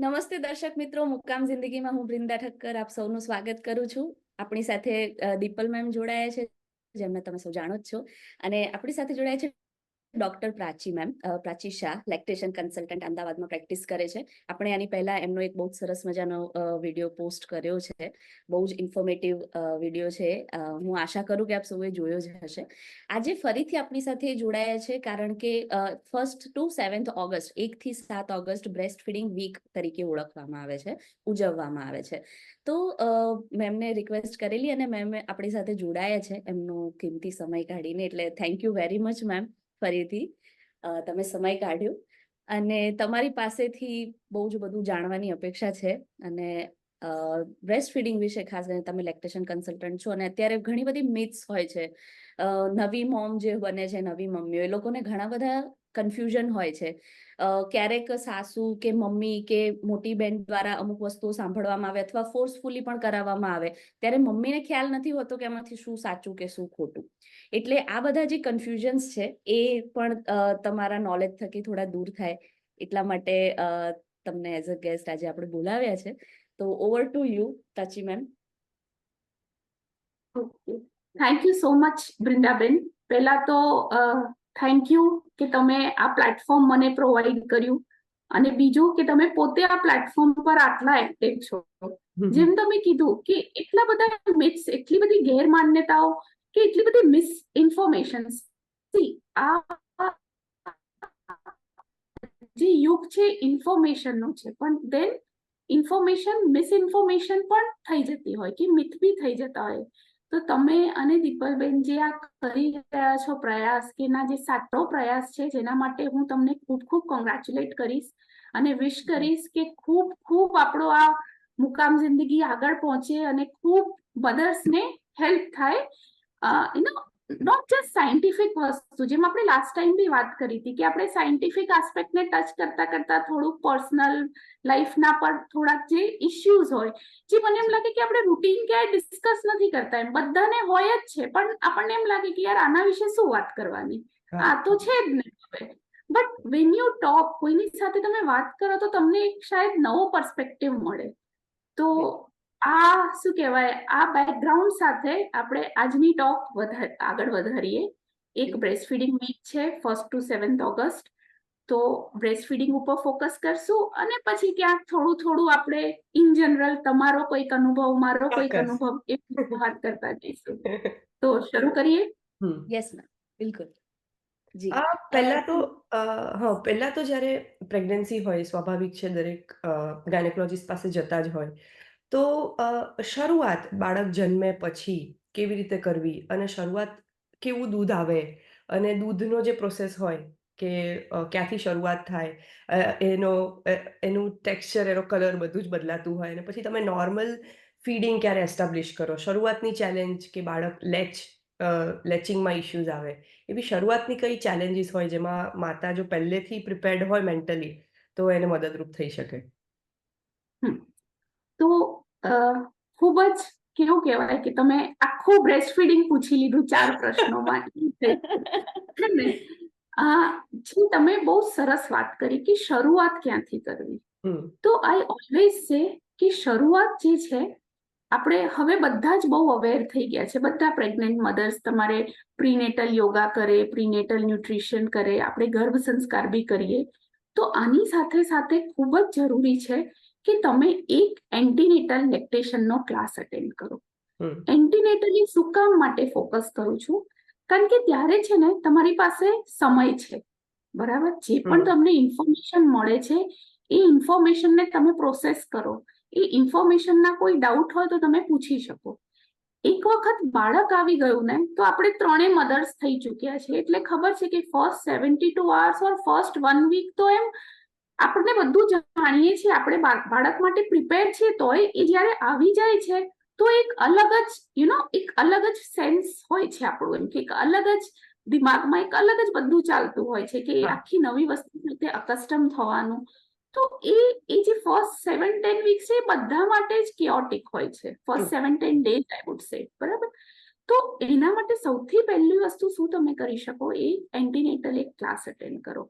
નમસ્તે દર્શક મિત્રો, મુકામ જિંદગીમાં હું વૃંદા ઠક્કર આપ સૌનું સ્વાગત કરું છું. આપણી સાથે દીપલ મેમ જોડાયા છે, જેમને તમે સૌ જાણો જ છો. અને આપણી સાથે જોડાયા છે ડોક્ટર પ્રાચી મેમ, પ્રાચી શાહ, લેક્ટેશન કન્સલ્ટન્ટ, અમદાવાદમાં પ્રેક્ટિસ કરે છે. આપણે આની પહેલા એમનો એક બહુ સરસ મજાનો વિડીયો પોસ્ટ કર્યો છે. બહુ જ ઇન્ફોર્મેટિવ વિડીયો છે. હું આશા કરું કે આપ સૌએ જોયો જ હશે. આજે ફરીથી આપણી સાથે જોડાયા છે કારણ કે 1st to 7th ઓગસ્ટ, 1 થી 7 ઓગસ્ટ બ્રેસ્ટ ફીડિંગ વીક તરીકે ઓળખવામાં આવે છે, ઉજવવામાં આવે છે. તો મેમને રિક્વેસ્ટ કરેલી અને મેમ આપણી સાથે જોડાયા છે એમનો કિંમતી સમય કાઢીને, એટલે thank you very much ma'am. ફરીથી તમે સમય કાઢ્યો અને તમારી પાસેથી બહુ જ બધું જાણવાની અપેક્ષા છે. અને બ્રેસ્ટ ફીડિંગ વિશે ખાસ કરીને તમે લેક્ટેશન કન્સલ્ટન્ટ છો અને અત્યારે ઘણી બધી મિથ્સ હોય છે. નવી મોમ જે બને છે, નવી મમ્મીઓ, એ લોકોને ઘણા બધા કન્ફ્યુઝન હોય છે. ક્યારેક સાસુ કે મમ્મી કે મોટી બેન દ્વારા અમુક વસ્તુઓ સાંભળવામાં આવે અથવા ફોર્સફુલી પણ કરાવવામાં આવે, ત્યારે મમ્મીને ખ્યાલ નથી હોતો કે એમાંથી શું સાચું કે શું ખોટું. એટલે આ બધા જે કન્ફ્યુઝન્સ છે એ પણ તમારા નોલેજ થકી થોડા દૂર થાય એટલા માટે તમને એઝ અ ગેસ્ટ આજે આપણે બોલાવ્યા છે. તો over to you Prachi ma'am. Okay, thank you so much વૃંદાબેન. પહેલા તો થેન્ક યુ કે તમે આ પ્લેટફોર્મ મને પ્રોવાઈડ કર્યું, અને બીજું કે તમે પોતે આ પ્લેટફોર્મ પર આટલા એક્ટિવ છો. જેમ તમે કીધું કે એટલા બધા મિથ્સ, એટલી બધી ગેરમાન્યતાઓ કે એટલી બધી મિસઇન્ફોર્મેશન. આ જે યુગ છે ઇન્ફોર્મેશન નો છે, પણ દેન ઇન્ફોર્મેશન મિસઇન્ફોર્મેશન પણ થઈ જતી હોય કે મિથ બી થઈ જતા હોય. તો તમે અને દીપલબેન જે આ કરી રહ્યા છો પ્રયાસ, કે ના જે સાચો પ્રયાસ છે, જેના માટે હું તમને ખૂબ ખૂબ કોંગ્રેચ્યુલેટ કરીશ અને વિશ કરીશ કે ખૂબ ખૂબ આપણો આ મુકામ જિંદગી આગળ પહોંચે અને ખૂબ મધર્સને હેલ્પ થાય. નોટ જસ્ટ સાયન્ટિફિક વસ્તુ, જેમ આપણે લાસ્ટ ટાઈમ બી વાત કરી હતી કે આપણે સાયન્ટિફિક આસ્પેક્ટને ટચ કરતા કરતા થોડુંક પર્સનલ લાઈફના પર થોડાક જે ઇશ્યુઝ હોય, જે મને એમ લાગે કે આપણે રૂટીન ક્યાંય ડિસ્કસ નથી કરતા, એમ બધાને હોય જ છે, પણ આપણને એમ લાગે કે યાર આના વિશે શું વાત કરવાની, આ તો છે જ ને હવે. બટ વેન યુ ટોક, કોઈની સાથે તમે વાત કરો તો તમને એક શાયદ નવો પર્સપેક્ટિવ મળે. તો આ શું કહેવાય, આ બેકગ્રાઉન્ડ સાથે આપણે આજની ટોક આગળ વધારીએ. એક બ્રેસ્ટ ફીડિંગ વીક છે 1st to 7th ઓગસ્ટ. તો બ્રેસ્ટ ફીડિંગ ઉપર ફોકસ કરશું અને પછી ક્યાંક થોડું થોડું આપણે ઇન જનરલ તમારો કોઈક અનુભવ, મારો કોઈક અનુભવ એ વાત કરતા જઈશું. તો શરૂ કરીએ. યસ મેમ, બિલકુલ. જી. પહેલા તો જ્યારે પ્રેગ્નન્સી હોય, સ્વાભાવિક છે, દરેક ગાયનેકોલોજીસ્ટ પાસે જતા જ હોય. તો શરૂઆત બાળક જન્મે પછી કેવી રીતે કરવી, અને શરૂઆત કેવું દૂધ આવે, અને દૂધનો જે પ્રોસેસ હોય કે ક્યાંથી શરૂઆત થાય, એનું ટેક્સચર, એનો કલર બધું જ બદલાતું હોય, અને પછી તમે નોર્મલ ફીડિંગ ક્યારે એસ્ટાબ્લિશ કરો, શરૂઆતની ચેલેન્જ કે બાળક લેચિંગમાં ઇશ્યુઝ આવે, એવી શરૂઆતની કઈ ચેલેન્જીસ હોય જેમાં માતા જો પહેલેથી પ્રિપેર્ડ હોય મેન્ટલી, તો એને મદદરૂપ થઈ શકે. તો ખૂબ જ કેવું કહેવાય કે તમે આખું બ્રેસ્ટ ફીડિંગ પૂછી લીધું 4 પ્રશ્નોમાં. જે તમે બહુ સરસ વાત કરી કે શરૂઆત ક્યાંથી કરવી. તો આઈ ઓલવેઝ સે કે શરૂઆત જે છે, આપણે હવે બધા જ બહુ અવેર થઈ ગયા છે. બધા પ્રેગ્નન્ટ મધર્સ તમારે પ્રીનેટલ યોગા કરે, પ્રીનેટલ ન્યુટ્રિશન કરે, આપણે ગર્ભ સંસ્કાર બી કરીએ. તો આની સાથે સાથે ખૂબ જ જરૂરી છે કે તમે એક એન્ટીનેટલ લેક્ટેશનનો ક્લાસ અટેન્ડ કરો. એન્ટીનેટલી શું કામ માટે ફોકસ કરું છું? કારણ કે ત્યારે છે ને તમારી પાસે સમય છે, બરાબર? જે પણ તમને ઇન્ફોર્મેશન મળે છે એ ઇન્ફોર્મેશનને તમે પ્રોસેસ કરો. એ ઇન્ફોર્મેશનના કોઈ ડાઉટ હોય તો તમે પૂછી શકો. એક વખત બાળક આવી ગયું ને, તો આપણે 3 મધર્સ થઈ ચૂક્યા છે, એટલે ખબર છે કે ફર્સ્ટ 72 hours ઓર ફર્સ્ટ 1 week તો એમ આપણે બધું જાણીએ છીએ, આપણે બાળક માટે પ્રિપેર છીએ, તોય એ જ્યારે આવી જાય છે તો એક અલગ જ એક અલગ જ સેન્સ હોય છે આપણું, એમ કે એક અલગ જ દિમાગમાં એક અલગ જ બધું ચાલતું હોય છે કે આખી નવી વસ્તુ સાથે અકસ્ટમ થવાનું. તો એ જે ફર્સ્ટ 7-10 weeks છે એ બધા માટે જ કિયોટિક હોય છે. First 7-10 days I would say, બરાબર? તો એના માટે સૌથી પહેલી વસ્તુ શું તમે કરી શકો, એ એન્ટીનેટલ એક ક્લાસ અટેન્ડ કરો.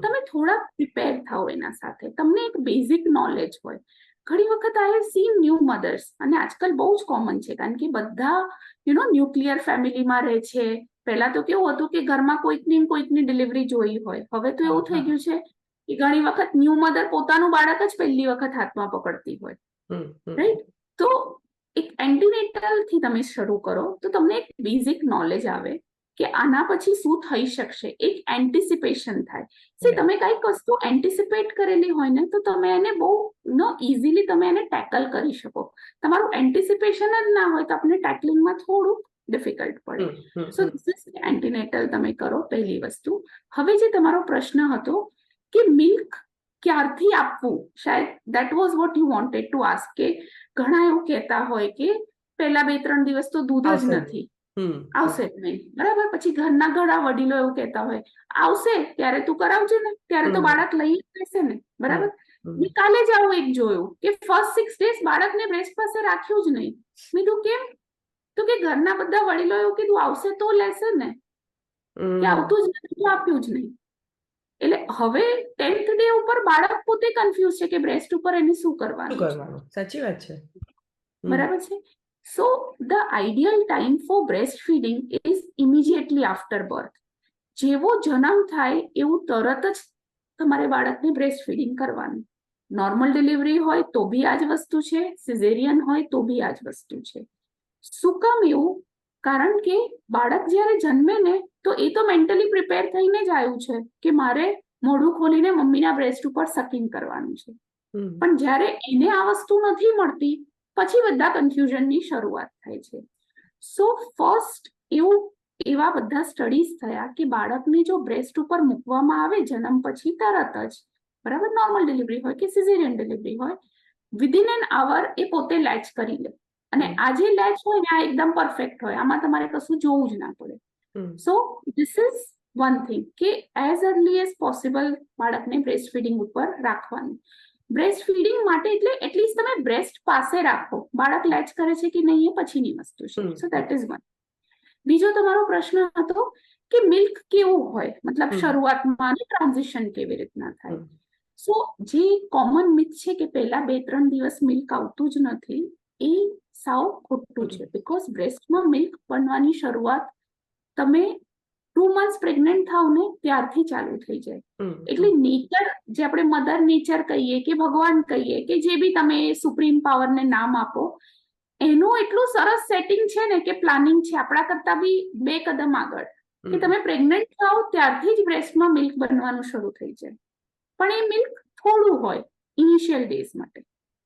તમે થોડા પ્રિપેર થાઓ એના સાથે, તમને એક બેઝિક નોલેજ હોય. ઘણી વખત I have seen new mothers, અને આજકાલ બહુ જ કોમન છે, કારણ કે બધા ન્યુક્લિયર ફેમિલીમાં રહે છે. પહેલા તો કેવું હતું કે ઘરમાં કોઈકની ડિલિવરી જોઈ હોય. હવે તો એવું થઈ ગયું છે કે ઘણી વખત ન્યૂ મધર પોતાનું બાળક જ પહેલી વખત હાથમાં પકડતી હોય, રાઈટ? તો એક એન્ટીનેટલ થી તમે શરૂ કરો તો તમને એક બેઝિક નોલેજ આવે કે આના પછી શું થઈ શકશે, એક એન્ટિસિપેશન થાય. તમે કઈક વસ્તુ એન્ટિસિપેટ કરેલી હોય ને, તો તમે એને બહુ ઇઝીલી તમે એને ટેકલ કરી શકો. તમારું એન્ટિસિપેશન જ ના હોય તો આપણે ટેકલિંગમાં થોડુંક ડિફિકલ્ટ પડે. સો ધીસ ઇઝ એન્ટીનેટલ તમે કરો, પહેલી વસ્તુ. હવે જે તમારો પ્રશ્ન હતો કે મિલ્ક ક્યારથી આપવું, શાયદ that was what you wanted to ask, કે ઘણા એવું કહેતા હોય કે પહેલા 2-3 દિવસ તો દૂધ જ નથી, આવશે જ નહીં, બરાબર? પછી ઘરના ઘણા વડીલો એવું કહેતા હોય, આવશે ત્યારે તું કરાવજે ને, ત્યારે તો બાળક લઈ લેશે ને, બરાબર? મેં કાલે જ આવું એક જોયું કે ફર્સ્ટ 6 days બાળકને બ્રેસ્ટ પાસે રાખ્યું જ નહીં. મેં કીધું કેમ? તો કે ઘરના બધા વડીલો એવું કીધું, આવશે તો લેશે ને, કે આવતું જ નથી તો આપ્યું જ નહીં. એટલે હવે 10th ડે ઉપર બાળક પોતે કન્ફ્યુઝ છે કે બ્રેસ્ટ ઉપર એને શું કરવાનું. સાચી વાત છે, બરાબર છે. So the ideal time for breast feeding is immediately after birth. જેવો જન્મ થાય એવું તરત જ તમારે બાળકને બ્રેસ્ટ ફીડિંગ કરવાનું. નોર્મલ ડિલિવરી હોય તો બી આ જ વસ્તુ છે, સિઝેરિયન હોય તો બી આ જ વસ્તુ છે. શું કામ એવું? કારણ કે બાળક જ્યારે જન્મે ને તો એ તો મેન્ટલી પ્રિપેર થઈને જ આવ્યું છે કે મારે મોઢું ખોલીને મમ્મીના બ્રેસ્ટ ઉપર સકિંગ કરવાનું છે. પણ જ્યારે એને આ વસ્તુ નથી મળતી, પછી બધા કન્ફ્યુઝનની શરૂઆત થાય છે. સો ફર્સ્ટ એવા બધા સ્ટડીઝ થયા કે બાળકને જો બ્રેસ્ટ ઉપર મૂકવામાં આવે જન્મ પછી તરત જ, બરાબર, નોર્મલ ડિલિવરી હોય કે સિઝેરિયન ડિલિવરી હોય, વિધિન એન અવર એ પોતે લેચ કરી લે. અને આ જે લેચ હોય ને આ એકદમ પરફેક્ટ હોય, આમાં તમારે કશું જોવું જ ના પડે. So this is one thing કે એઝ અર્લી એઝ પોસિબલ બાળકને બ્રેસ્ટ ફીડિંગ ઉપર રાખવાનું. બ્રેસ્ટ ફીડિંગ માટે એટલે એટલીસ્ટ તમે બ્રેસ્ટ પાસે રાખો. બાળક લેચ કરે છે કે નહીં એ પછીની વસ્તુ છે. So that is one. બીજો તમારો પ્રશ્ન હતો કે મિલ્ક કેવું હોય, મતલબ શરૂઆતમાં ટ્રાન્ઝિશન કેવી રીતના થાય. સો જે કોમન મિથ છે કે પહેલા 2-3 દિવસ મિલ્ક આવતું જ નથી, એ સાવ ખોટું છે. બીકોઝ બ્રેસ્ટમાં મિલ્ક બનવાની શરૂઆત તમે 2 months પ્રેગ્નન્ટ થાવ ને ત્યારથી ચાલુ થઈ જાય. એટલે નેચર, જે આપણે મધર નેચર કહીએ કે ભગવાન કહીએ કે જે બી તમે સુપ્રીમ પાવરને નામ આપો, એનું એટલું સરસ સેટિંગ છે ને કે પ્લાનિંગ છે આપણા કરતા બી 2 કદમ આગળ, કે તમે પ્રેગ્નન્ટ થાવ ત્યારથી જ બ્રેસ્ટમાં મિલ્ક બનવાનું શરૂ થઈ જાય. પણ એ મિલ્ક થોડું હોય ઇનિશિયલ ડેઝ માટે,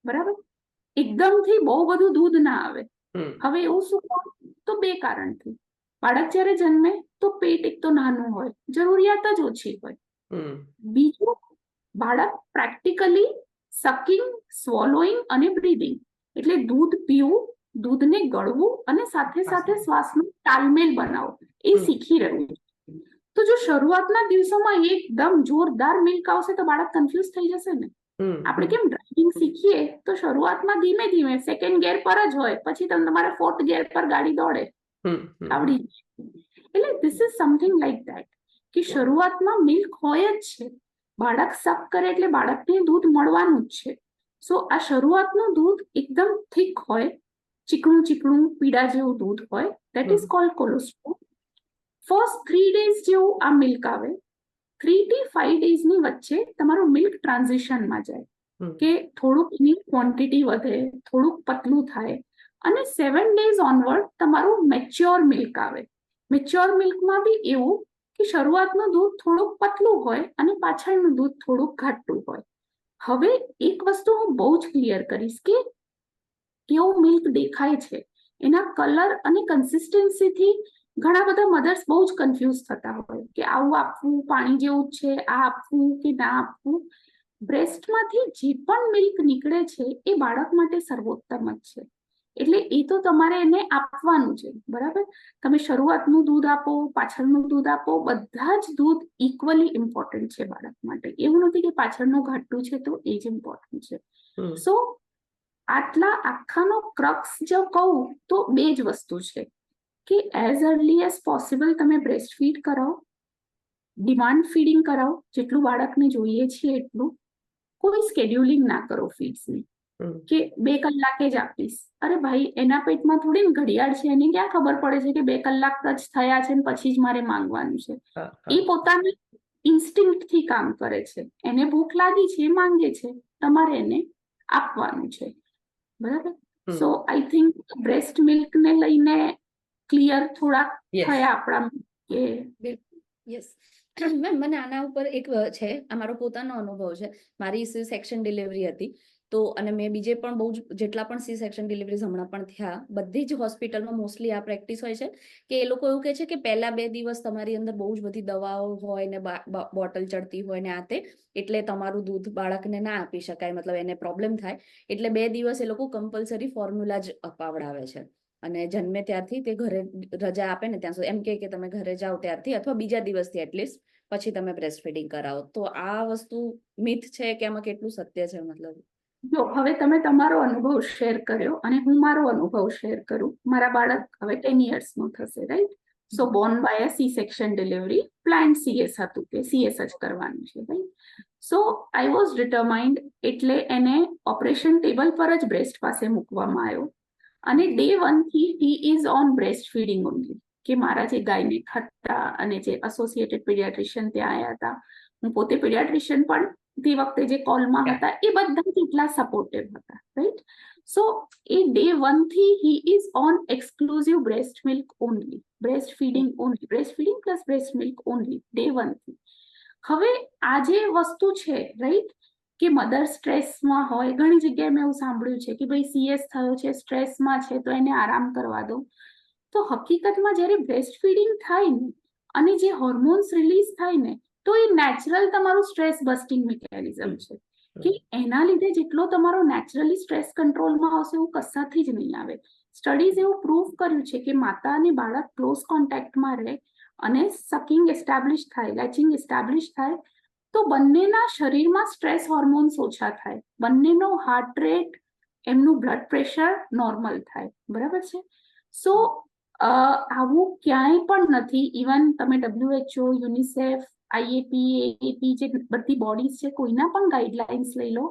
બરાબર? એકદમથી બહુ બધું દૂધ ના આવે. હવે એવું શું કામ? તો 2 કારણથી. બાળક જ્યારે જન્મે તો પેટ એક તો નાનું હોય, જરૂરિયાત જ ઓછી હોય. બીજું, બાળક પ્રેક્ટિકલી સકિંગ, સ્વોલોઈંગ અને બ્રીધિંગ, એટલે દૂધ પીવું, દૂધને ગળવું અને સાથે સાથે શ્વાસનો તાલમેલ બનાવો, એ શીખી રહ્યું છે. તો જો શરૂઆતના દિવસોમાં એકદમ જોરદાર મિલ્ક આવશે તો બાળક કન્ફ્યુઝ થઈ જશે ને. આપણે કેમ ડ્રાઇવિંગ શીખીએ તો શરૂઆતમાં ધીમે ધીમે સેકન્ડ ગિયર પર જ હોય, પછી તમારે 4th ગિયર પર ગાડી દોડે, આવડી. એટલે this is something like that કે શરૂઆતમાં મિલ્ક હોય જ છે. બાળક સક કરે એટલે બાળકને દૂધ મળવાનું જ છે. સો આ શરૂઆતનું દૂધ એકદમ થીક હોય, ચીકણું ચીકણું પીડા જેવું દૂધ હોય, that is called cholesterol. First 3 days જેવું આ મિલ્ક આવે. 3 થી 5 days વચ્ચે તમારું મિલ્ક ટ્રાન્ઝિશનમાં જાય, કે થોડુંક એની ક્વોન્ટિટી વધે, થોડુંક પતલું થાય, અને 7 days ઓનવર્ડ તમારું મેચ્યોર મિલ્ક આવે. મેચ્યોર મિલ્કમાં બી એવું કે શરૂઆતનું દૂધ થોડુંક પતલું હોય અને પાછળનું દૂધ થોડુંક ઘાટું હોય. હવે એક વસ્તુ હું બહુ જ ક્લિયર કરીશ કે કેવું મિલ્ક દેખાય છે, એના કલર અને કન્સિસ્ટન્સીથી ઘણા બધા મધર્સ બહુ જ કન્ફ્યુઝ થતા હોય કે આવું આપવું પાણી જેવું છે, આ આપવું કે ના આપવું. બ્રેસ્ટમાંથી જે પણ મિલ્ક નીકળે છે એ બાળક માટે સર્વોત્તમ જ છે. એટલે એ તો તમારે એને આપવાનું છે, બરાબર? તમે શરૂઆતનું દૂધ આપો, પાછળનું દૂધ આપો, બધા જ દૂધ ઇક્વલી ઇમ્પોર્ટન્ટ છે બાળક માટે. એવું નથી કે પાછળનું ઘાટું છે તો એ જ ઇમ્પોર્ટન્ટ છે. સો આટલા આખાનો ક્રક્સ જો કહું તો 2 જ વસ્તુ છે કે એઝ અર્લી એઝ પોસિબલ તમે બ્રેસ્ટ ફીડ કરાવો, ડિમાન્ડ ફીડિંગ કરાવો, જેટલું બાળકને જોઈએ છે એટલું. કોઈ સ્કેડ્યુલિંગ ના કરો ફીડ્સની કે 2 કલાકે જ આપીશ. અરે ભાઈ, એના પેટમાં થોડી ને ઘડિયાળ છે, એને ક્યાં ખબર પડે છે કે 2 કલાક જ થયા છે ને પછી જ મારે માંગવાનું છે. એ પોતાની ઇન્સ્ટિંક્ટ થી કામ કરે છે. એને ભૂખ લાગી છે, એ માંગે છે, તમારે એને આપવાનું છે. બરાબર. સો આઈ થિંક બ્રેસ્ટ મિલ્ક ને લઈને ક્લિયર થોડાક થયા આપણા કે યસ મેમ, મને આના ઉપર એક છે, આ મારો પોતાનો અનુભવ છે. મારી સી સેક્શન ડિલિવરી હતી તો, અને મેં બીજે પણ બહુ જ જેટલા પણ સી સેક્શન ડિલિવરીઝ હમણાં પણ થયા, બધી જ હોસ્પિટલમાં મોસ્ટલી આ પ્રેક્ટિસ હોય છે કે એ લોકો એવું કહે છે કે પહેલા 2 દિવસ તમારી અંદર બહુ જ બધી દવાઓ હોય ને બોટલ ચડતી હોય ને આ તે, એટલે તમારું દૂધ બાળકને ના આપી શકાય, મતલબ એને પ્રોબ્લેમ થાય, એટલે 2 દિવસ એ લોકો કમ્પલસરી ફોર્મ્યુલા જ અપાવડાવે છે. અને જન્મે ત્યારથી તે ઘરે રજા આપે ને ત્યાં સુધી એમ કે તમે ઘરે જાઓ ત્યારથી અથવા બીજા દિવસથી એટલીસ્ટ પછી તમે બ્રેસ્ટ ફીડિંગ કરાવો. તો આ વસ્તુ મિથ છે કે આમાં કેટલું સત્ય છે? મતલબ જો હવે તમે તમારો અનુભવ શેર કર્યો અને હું મારો અનુભવ શેર કરું. મારા બાળક હવે 10 યર્સનું થશે, right? So born by C section delivery, planned CS હતું કે CS જ કરવાનું છે, right? So I was determined, એટલે એને ઓપરેશન ટેબલ પર જ બ્રેસ્ટ પાસે મૂકવામાં આવ્યો અને ડે 1 થી he is on breast feeding only. કે મારા જે ગાયનેક હતા અને જે એસોસિએટેડ પીડિયાટ્રિશિયન ત્યાં આવ્યા હતા, હું પોતે પીડિયાટ્રિશિયન પણ તે વખતે જે કોલમાં હતા, એ બધા જેટલા સપોર્ટિવ હતા, રાઈટ? સો એ ડે 1 થી he is on exclusive breast milk only, breast feeding only, breast feeding plus breast milk only day 1 થી. હવે આ જે વસ્તુ છે, રાઈટ, કે મધર સ્ટ્રેસમાં હોય, ઘણી જગ્યાએ મેં એવું સાંભળ્યું છે કે ભાઈ CS થયો છે, સ્ટ્રેસમાં છે, તો એને આરામ કરવા દો. તો હકીકતમાં જ્યારે બ્રેસ્ટ ફીડિંગ થાય ને અને જે હોર્મોન્સ રિલીઝ થાય ને, તો એ નેચરલ તમારું સ્ટ્રેસ બસ્ટિંગ મિકેનિઝમ છે કે એના લીધે જેટલો તમારો નેચરલી સ્ટ્રેસ કંટ્રોલમાં આવશે એવું કશાથી જ નહીં આવે. સ્ટડીઝ એવું પ્રૂવ કર્યું છે કે માતા અને બાળક ક્લોઝ કોન્ટેક્ટમાં રહે અને સકિંગ એસ્ટાબ્લિશ થાય, લેચિંગ એસ્ટાબ્લિશ થાય, તો બંનેના શરીરમાં સ્ટ્રેસ હોર્મોન્સ ઓછા થાય, બંનેનો હાર્ટ રેટ, એમનું બ્લડ પ્રેશર નોર્મલ થાય. બરાબર છે? સો આવું ક્યાંય પણ નથી. ઇવન તમે WHO, યુનિસેફ, IAP, જે બધી બોડીઝ છે, કોઈના પણ ગાઈડલાઇન્સ લઈ લો,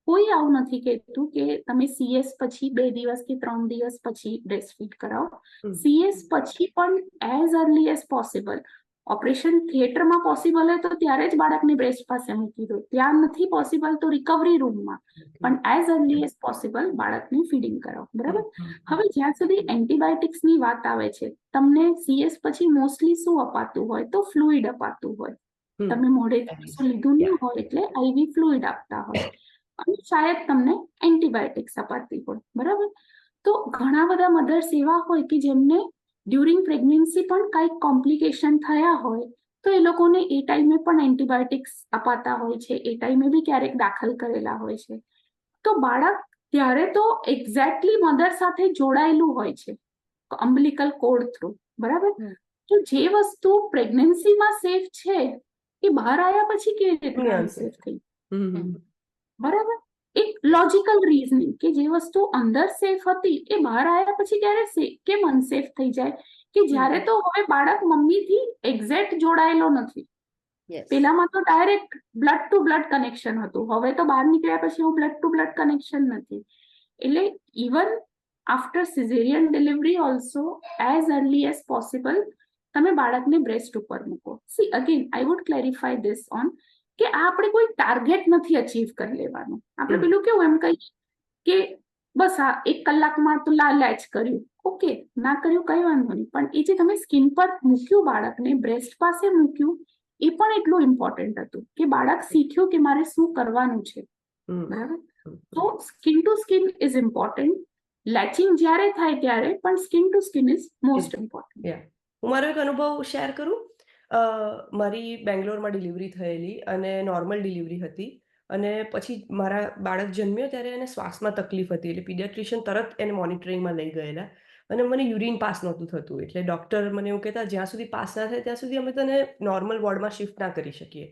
કોઈ આવું નથી કહેતું કે તમે CS પછી 2 દિવસ કે 3 દિવસ પછી બ્રેસ્ટ ફીડ કરાવો. CS પછી પણ as early as possible. Operation થિયેટરમાં પોસિબલ હોય તો ત્યારે જ બાળકને બ્રેસ્ટ પાસે મૂકી દો, ત્યાં નથી પોસિબલ તો રિકવરી રૂમમાં, પણ એઝ અર્લી એઝ પોસિબલ બાળકને ફીડિંગ કરાવો. બરાબર. હવે જ્યાં સુધી એન્ટીબાયોટિક્સની વાત આવે છે, તમને CS પછી મોસ્ટલી શું અપાતું હોય? તો ફ્લુઇડ અપાતું હોય. તમે મોઢેથી કશું લીધું ન હોય એટલે IV ફ્લુઇડ આપતા હોય અને શાયદ તમને એન્ટીબાયોટિક્સ અપાતી હોય. બરાબર. તો ઘણા બધા મધર્સ એવા હોય કે જેમને ડ્યુરિંગ પ્રેગ્નન્સી પણ કાંઈક કોમ્પ્લિકેશન થયા હોય, તો એ લોકોને એ ટાઈમે પણ એન્ટીબાયોટિક્સ અપાતા હોય છે, એ ટાઈમે બી ક્યારેક દાખલ કરેલા હોય છે. તો બાળક ત્યારે તો એક્ઝેક્ટલી મધર સાથે જોડાયેલું હોય છે અમ્બલિકલ કોર્ડ થ્રુ. બરાબર. તો જે વસ્તુ પ્રેગ્નન્સીમાં સેફ છે એ બહાર આવ્યા પછી કેવી રીતે અનસેફ થઈ? બરાબર. એક લોજિકલ રીઝનિંગ કે જે વસ્તુ અંદર સેફ હતી એ બહાર આવ્યા પછી ક્યારે કેમ અનસેફ થઈ જાય? કે જ્યારે તો હવે બાળક મમ્મીથી એક્ઝેક્ટ જોડાયેલો નથી. પેલામાં તો direct blood to blood connection હતું, હવે તો બહાર નીકળ્યા પછી એવું બ્લડ ટુ બ્લડ કનેક્શન નથી. એટલે even after caesarean delivery also as early as possible તમે બાળકને બ્રેસ્ટ ઉપર મૂકો. C again I would clarify this on કે આ આપણે કોઈ ટાર્ગેટ નથી અચીવ કરી લેવાનું. આપણે પેલું કેવું એમ કહીએ કે બસ આ 1 કલાકમાં તો લેચ કર્યું, ઓકે, ના કર્યું કઈ વાંધો નહીં, પણ એ જે તમે સ્કિન પર મૂક્યું, બાળકને બ્રેસ્ટ પાસે મૂક્યું, એ પણ એટલું ઇમ્પોર્ટન્ટ હતું કે બાળક શીખ્યું કે મારે શું કરવાનું છે. બરાબર. તો skin to skin is important. Latching જ્યારે થાય ત્યારે, પણ skin to skin is most important. હું મારો એક અનુભવ શેર કરું. મારી બેંગ્લોરમાં ડિલિવરી થયેલી અને નોર્મલ ડિલિવરી હતી અને પછી મારા બાળક જન્મ્યો ત્યારે એને શ્વાસમાં તકલીફ હતી, એટલે પીડિયાટ્રિશિયન તરત એને મોનિટરિંગમાં લઈ ગયેલા અને મને યુરિન પાસ નહોતું થતું, એટલે ડૉક્ટર મને એવું કહેતા જ્યાં સુધી પાસ ના થાય ત્યાં સુધી અમે તને નોર્મલ વોર્ડમાં શિફ્ટ ના કરી શકીએ.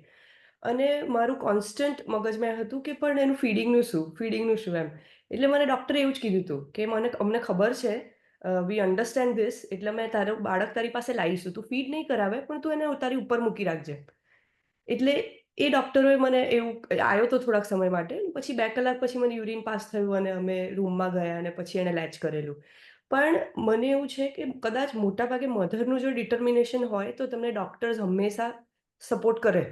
અને મારું કોન્સ્ટન્ટ મગજમાં હતું કે પણ એનું ફીડિંગનું શું એમ. એટલે મને ડૉક્ટરે એવું જ કીધું હતું કે અમને ખબર છે વી અન્ડરસ્ટેન્ડ ધીસ, એટલે મેં તારું બાળક તારી પાસે લાવીશું, તું ફીડ નહીં કરાવે પણ તું એને તારી ઉપર મૂકી રાખજે. એટલે એ ડૉક્ટરોએ મને એવું આવ્યો તો થોડાક સમય માટે, પછી 2 કલાક પછી મને યુરિન પાસ થયું અને અમે રૂમમાં ગયા અને પછી એણે લેચ કરેલું. પણ મને એવું છે કે કદાચ મોટાભાગે મધરનું જો ડિટર્મિનેશન હોય તો તમને ડૉક્ટર્સ હંમેશા સપોર્ટ કરે.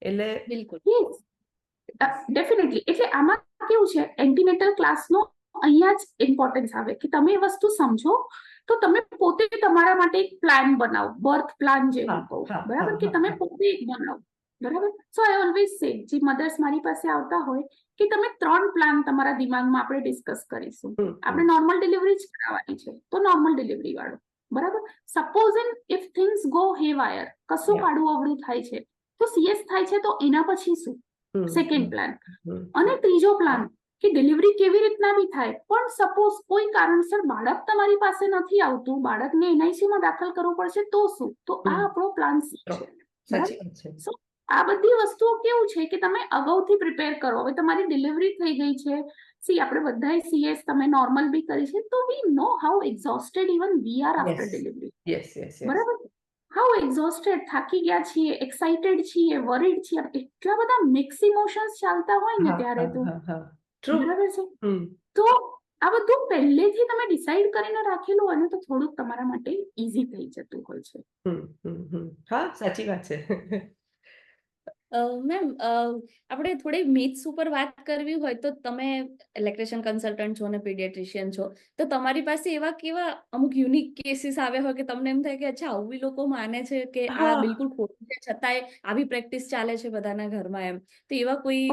એટલે બિલકુલ. ડેફિનેટલી. એટલે આમાં કેવું છે, એન્ટીનેટલ ક્લાસનો અહીંયા જ ઇમ્પોર્ટન્સ આવે કે તમે એ વસ્તુ સમજો તો તમે પોતે તમારા માટે એક પ્લાન બનાવો, બર્થ પ્લાન જેવું હા, કહું, હા, બરાબર, હા, કે હા, તમે હા. પોતે એક બનાવો, બરાબર. સો આઈ ઓલવેઝ સે, જે મધર્સ મારી પાસે આવતા હોય, કે તમે 3 પ્લાન તમારા દિમાગમાં આપણે ડિસ્કસ કરીશું. આપણે નોર્મલ ડિલિવરી જ કરાવવાની છે તો નોર્મલ ડિલિવરી વાળો, બરાબર. સપોઝ ઇફ થિંગ્સ ગો હેવાયર, કશું Yeah. આડું અવળું થાય છે તો CS થાય છે તો એના પછી શું, સેકન્ડ પ્લાન. અને ત્રીજો પ્લાન કે ડિલિવરી કેવી રીતના બી થાય, પણ સપોઝ કોઈ કારણસર બાળક તમારી પાસે નથી આવતું, બાળકને NICU માં દાખલ કરવું પડશે તો શું, તો આ આપણો પ્લાન સી છે, સાચી બરાબર. વાત છે. સો આ બધી વસ્તુઓ કેવું છે કે તમે અગાઉથી પ્રિપેર કરો. હવે તમારી ડિલિવરી થઈ ગઈ છે, સી આપણે બધાએ CS તમે નોર્મલ બી કરી છે, તો we know how exhausted even we are after delivery, yes. બરાબર. હાઉ એક્ઝોસ્ટેડ, થાકી ગયા છીએ, એક્સાઇટેડ છીએ, વરીડ છીએ, એટલા બધા મિક્સ ઇમોશન્સ ચાલતા હોય ને ત્યારે તો, ટ્રુ. બરાબર છે. તો આ બધું પહેલેથી તમે ડિસાઈડ કરીને રાખેલું હોય ને તો થોડુંક તમારા માટે ઈઝી થઈ જતું હોય છે. હા, સાચી વાત છે. મેમ, આપણે થોડી મિથ્સ ઉપર વાત કરવી હોય તો તમે ઇલેક્ટ્રિશિયન કન્સલ્ટન્ટ છો અને પીડિયાટ્રિશિયન છો, તો તમારી પાસે એવા કેવા અમુક યુનિક કેસીસ આવ્યા હોય કે તમને એમ થાય કે અચ્છા આવું બી લોકો માને છે કે આ હા. બિલકુલ ખોટું છે, છતાંય આવી પ્રેક્ટિસ ચાલે છે બધાના ઘરમાં, એમ તો એવા કોઈ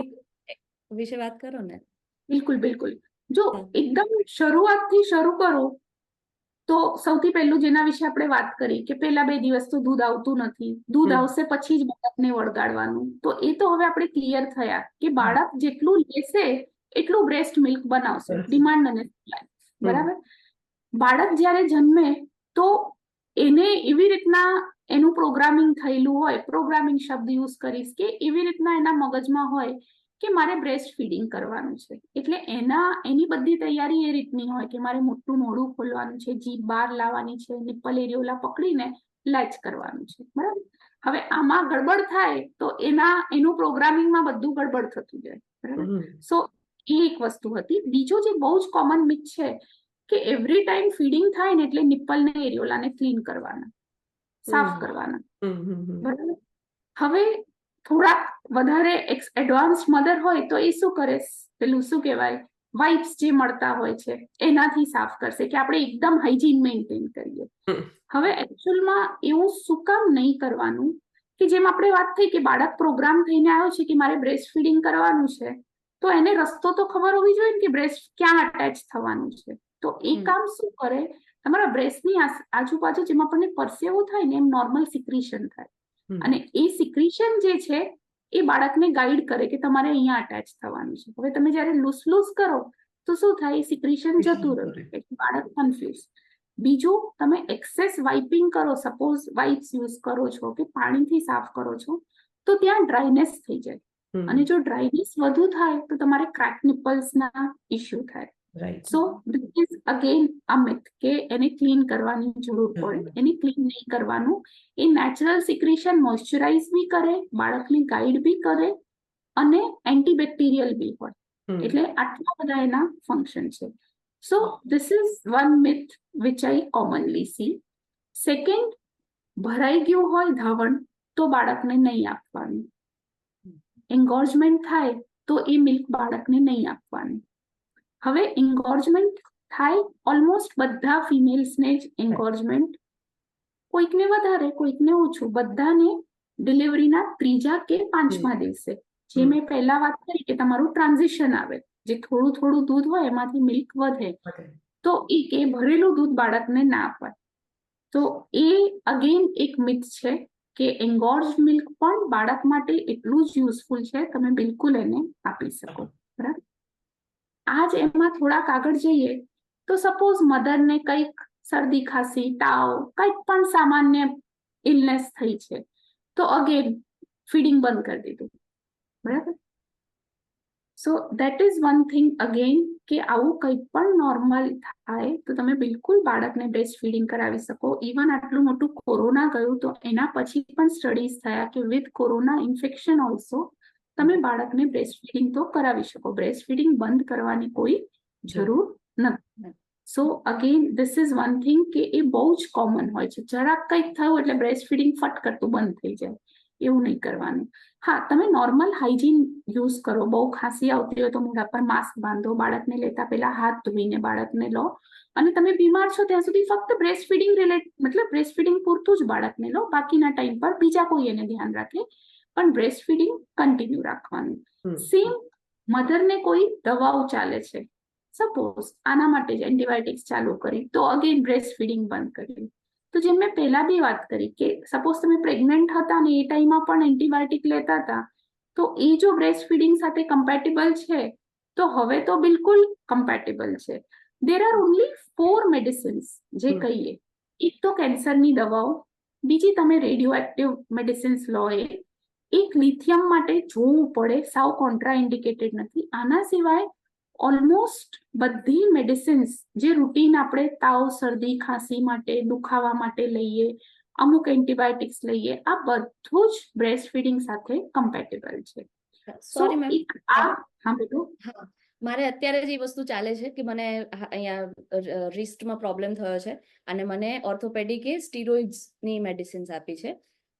વિશે વાત કરો ને. બિલકુલ. જો હા. એકદમ શરૂઆતથી શરૂ કરો તો સૌથી પહેલું જેના વિશે આપણે વાત કરી કે પહેલા 2 દિવસ તો દૂધ આવતું નથી, દૂધ આવશે પછી જ બાળકને વળગાડવાનું, તો એ તો હવે આપણે ક્લિયર થયા કે બાળક જેટલું લેશે એટલું બ્રેસ્ટ મિલ્ક બનાવશે, ડિમાન્ડ અને સપ્લાય, બરાબર. બાળક જ્યારે જન્મે તો એને એવી રીતના એનું પ્રોગ્રામિંગ થયેલું હોય, પ્રોગ્રામિંગ શબ્દ યુઝ કરીશ કે એવી રીતના એના મગજમાં હોય કે મારે બ્રેસ્ટ ફીડિંગ કરવાનું છે, એટલે એની બધી તૈયારી એ રીતની હોય કે મારે મોટું મોઢું ખોલવાનું છે, જીભ બહાર લાવવાની છે, નિપ્પલ એરિયોલા પકડીને લેચ કરવાનું છે, બરાબર. હવે આમાં ગડબડ થાય તો એનું પ્રોગ્રામિંગમાં બધું ગડબડ થતું જાય, બરાબર. સો એ એક વસ્તુ હતી. બીજો જે બહુ જ કોમન મિથ છે કે એવરી ટાઈમ ફીડિંગ થાય ને એટલે નિપ્પલને એરિયોલાને ક્લીન કરવાના, સાફ કરવાના, બરાબર. હવે થોડાક વધારે એડવાન્સ મધર હોય તો એ શું કરે, પેલું શું કહેવાય, વાઇપ્સ જે મળતા હોય છે એનાથી સાફ કરશે કે આપણે એકદમ હાઇજીન મેન્ટેન કરીએ. હવે એકચ્યુઅલમાં એવું શું કામ નહીં કરવાનું કે જેમ આપણે વાત થઈ કે બાળક પ્રોગ્રામ થઈને આવ્યો છે કે મારે બ્રેસ્ટ ફીડિંગ કરવાનું છે, તો એને રસ્તો તો ખબર હોવી જોઈએ ને કે બ્રેસ્ટ ક્યાં અટેચ થવાનું છે. તો એ કામ શું કરે, તમારા બ્રેસ્ટની આજુબાજુ જેમ આપણને પરસેવો થાય ને એમ નોર્મલ સિક્રીશન થાય, અને એ સિક્રીશન જે છે એ બાળકને ગાઈડ કરે કે તમારે અહીંયા અટેચ થવાનું છે. હવે તમે જ્યારે લૂસ કરો તો શું થાય, સિક્રીશન જતું રહ્યું, બાળક કન્ફ્યુઝ. બીજું, તમે એક્સેસ વાઇપિંગ કરો, સપોઝ વાઇપ્સ યુઝ કરો છો કે પાણીથી સાફ કરો છો તો ત્યાં ડ્રાયનેસ થઈ જાય, અને જો ડ્રાયનેસ વધુ થાય તો તમારે ક્રેક નિપલ્સના ઇશ્યુ થાય. So this is again a myth કે એને ક્લીન કરવાની જરૂર પડે, એને ક્લીન નહીં કરવાનું. એ નેચરલ સિક્રેશન મોઇશ્ચરાઇઝ બી કરે, બાળકને ગાઈડ બી કરે અને એન્ટીબેક્ટેરિયલ બી હોય, એટલે આટલા બધા એના ફંક્શન છે. So this is one myth which I commonly C. Second, ભરાઈ ગયું હોય ધાવણ તો બાળકને નહીં આપવાનું, એન્ગોર્જમેન્ટ થાય તો એ મિલ્ક બાળકને નહીં આપવાનું. હવે એન્ગોર્જમેન્ટ થાય, ઓલમોસ્ટ બધા ફિમેલ્સને જ એન્ગોર્જમેન્ટ, કોઈકને વધારે કોઈકને ઓછું, બધાને ડિલિવરીના 3જા કે 5મા દિવસે, જે મેં પહેલા વાત કરી કે તમારું ટ્રાન્ઝિશન આવે, જે થોડું દૂધ હોય એમાંથી મિલ્ક વધે, તો એ ભરેલું દૂધ બાળકને ના અપાય. તો એ અગેન એક મિથ છે કે એન્ગોર્જ મિલ્ક પણ બાળક માટે એટલું જ યુઝફુલ છે, તમે બિલકુલ એને આપી શકો, બરાબર. આજ એમાં થોડાક આગળ જઈએ તો સપોઝ મધરને કંઈક શરદી ખાંસી તાવ કંઈક પણ સામાન્ય ઇલનેસ થઈ છે તો અગેન ફીડિંગ બંધ કરી દીધું, બરાબર. So that is one thing again કે આવું કંઈ પણ નોર્મલ થાય તો તમે બિલકુલ બાળકને બ્રેસ્ટ ફીડિંગ કરાવી શકો. ઇવન આટલું મોટું કોરોના ગયું તો એના પછી પણ સ્ટડીઝ થયા કે વિથ કોરોના ઇન્ફેક્શન ઓલ્સો તમે બાળકને બ્રેસ્ટ ફીડિંગ તો કરાવી શકો. બ્રેસ્ટ ફીડિંગ બંધ કરવાની કોઈ જરૂર નથી. સો again this is one thing કે એ બહુ જ કોમન હોય છે. જરાક કંઈક થયું એટલે બ્રેસ્ટ ફીડિંગ ફટ કરતું બંધ થઈ જાય, એવું નહીં કરવાનું. હા, તમે નોર્મલ હાઇજીન યુઝ કરો. બહુ ખાંસી આવતી હોય તો મોઢા પર માસ્ક બાંધો. બાળકને લેતા પહેલા હાથ ધોઈને બાળકને લો. અને તમે બીમાર છો ત્યાં સુધી ફક્ત બ્રેસ્ટ ફીડિંગ મતલબ બ્રેસ્ટ ફીડિંગ પૂરતું જ બાળકને લો. બાકીના ટાઈમ પર બીજા કોઈ એને ધ્યાન રાખે, પણ બ્રેસ્ટ ફીડિંગ કન્ટિન્યુ રાખવાનું. સેમ મધરને કોઈ દવાઓ ચાલે છે, સપોઝ આના માટે જ એન્ટીબાયોટિક્સ ચાલુ કરી તો અગેન બ્રેસ્ટ ફીડિંગ બંધ કરી. તો જેમ મેં પહેલા બી વાત કરી કે સપોઝ તમે પ્રેગ્નન્ટ હતા ને એ ટાઈમમાં પણ એન્ટીબાયોટિક લેતા હતા તો એ જો બ્રેસ્ટ ફીડિંગ સાથે કમ્પેટેબલ છે તો હવે તો બિલકુલ કમ્પેટેબલ છે. દેર આર ઓનલી 4 મેડિસિન્સ જે કહીએ. એક તો કેન્સરની દવાઓ, બીજી તમે રેડિયો એક્ટિવ મેડિસિન્સ લો. એક લિથિયમ માટે જોવું પડે, સાવ કોન્ટ્રા ઇન્ડિકેટેડ નથી. આના સિવાય ઓલમોસ્ટ બધી મેડિસિન્સ જે રૂટીન આપણે તાવ, શરદી, ખાંસી માટે, દુખાવા માટે લઈએ, અમુક એન્ટીબાયોટિક્સ લઈએ, આ બધું જ બ્રેસ્ટ ફીડિંગ સાથે કમ્પેટેબલ છે. સોરી મેમ, હા બોલો. હા, મારે અત્યારે જ એ વસ્તુ ચાલે છે કે મને અહીંયા રિસ્ટમાં પ્રોબ્લેમ થયો છે અને મને ઓર્થોપેડિકે સ્ટીરોઇડ્સની મેડિસિન્સ આપી છે.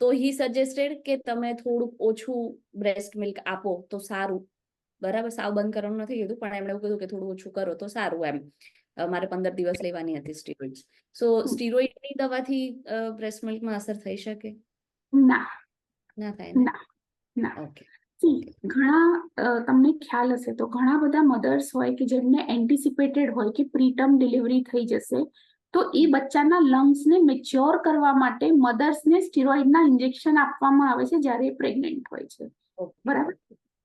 તો હી સજેસ્ટેડ કે તમે થોડુંક ઓછું બ્રેસ્ટ મિલ્ક આપો તો સારું. બરાબર, સાવ બંધ કરવાનું નથી કીધું, પણ એમણે એવું કીધું કે થોડું ઓછું કરો તો સારું. એમ મારે 15 દિવસ લેવાની હતી સ્ટીરોઇડ્સ. સો સ્ટીરોઇડની દવાથી બ્રેસ્ટ મિલ્કમાં અસર થઈ શકે? ના, ના થાય ને? ના, ના. ઓકે. ઘણા તમને ખ્યાલ હશે તો ઘણા બધા મધર્સ હોય કે જેમને એન્ટિસિપેટેડ હોય કે પ્રીટર્મ ડિલિવરી થઈ જશે, તો એ બચ્ચાના લંગ્સને મેચ્યોર કરવા માટે મધર્સને સ્ટીરોઇડના ઇન્જેક્શન આપવામાં આવે છે જ્યારે એ પ્રેગ્નન્ટ હોય છે. બરાબર,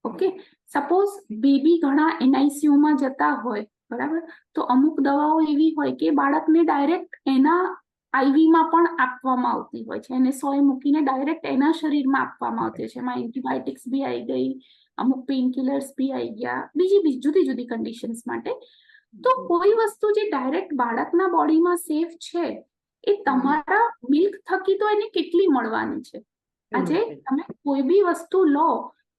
ઓકે. સપોઝ બેબી ઘણા એનઆઈસીયુમાં જતા હોય, બરાબર, તો અમુક દવાઓ એવી હોય કે બાળકને ડાયરેક્ટ એના આઈવીમાં પણ આપવામાં આવતી હોય છે. એને સોય મૂકીને ડાયરેક્ટ એના શરીરમાં આપવામાં આવતી છે. એમાં એન્ટીબાયોટિક્સ બી આવી ગઈ, અમુક પેઇન કિલર્સ બી આવી ગયા, બીજી જુદી જુદી કન્ડિશન્સ માટે. તો કોઈ વસ્તુ જે ડાયરેક્ટ બાળકના બોડીમાં સેફ છે એ તમારા મિલ્ક થકી તો એને કેટલી મળવાની છે. આજે તમે કોઈ બી વસ્તુ લો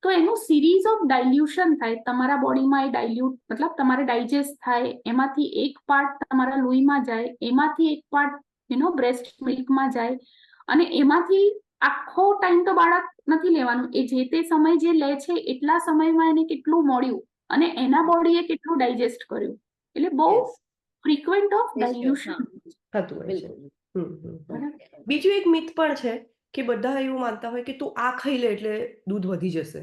તો એનું સિરીઝ ઓફ ડાયલ્યુશન થાય. તમારા બોડીમાં એ ડાયલ્યુટ મતલબ તમારે ડાયજેસ્ટ થાય, એમાંથી એક પાર્ટ તમારા લોહીમાં જાય, એમાંથી એક પાર્ટ બ્રેસ્ટ મિલ્કમાં જાય, અને એમાંથી આખો ટાઈમ તો બાળક નથી લેવાનું. એ જે તે સમય જે લે છે એટલા સમયમાં એને કેટલું મળ્યું અને એના બોડીએ કેટલું ડાયજેસ્ટ કર્યું, એટલે બહુ ફ્રીક્વન્ટ ઓફ ડાયલ્યુશન થતું હોય છે. બીજું એક મિથ પણ છે કે બધા એવું માનતા હોય કે તું આ ખાઈ લે એટલે દૂધ વધી જશે.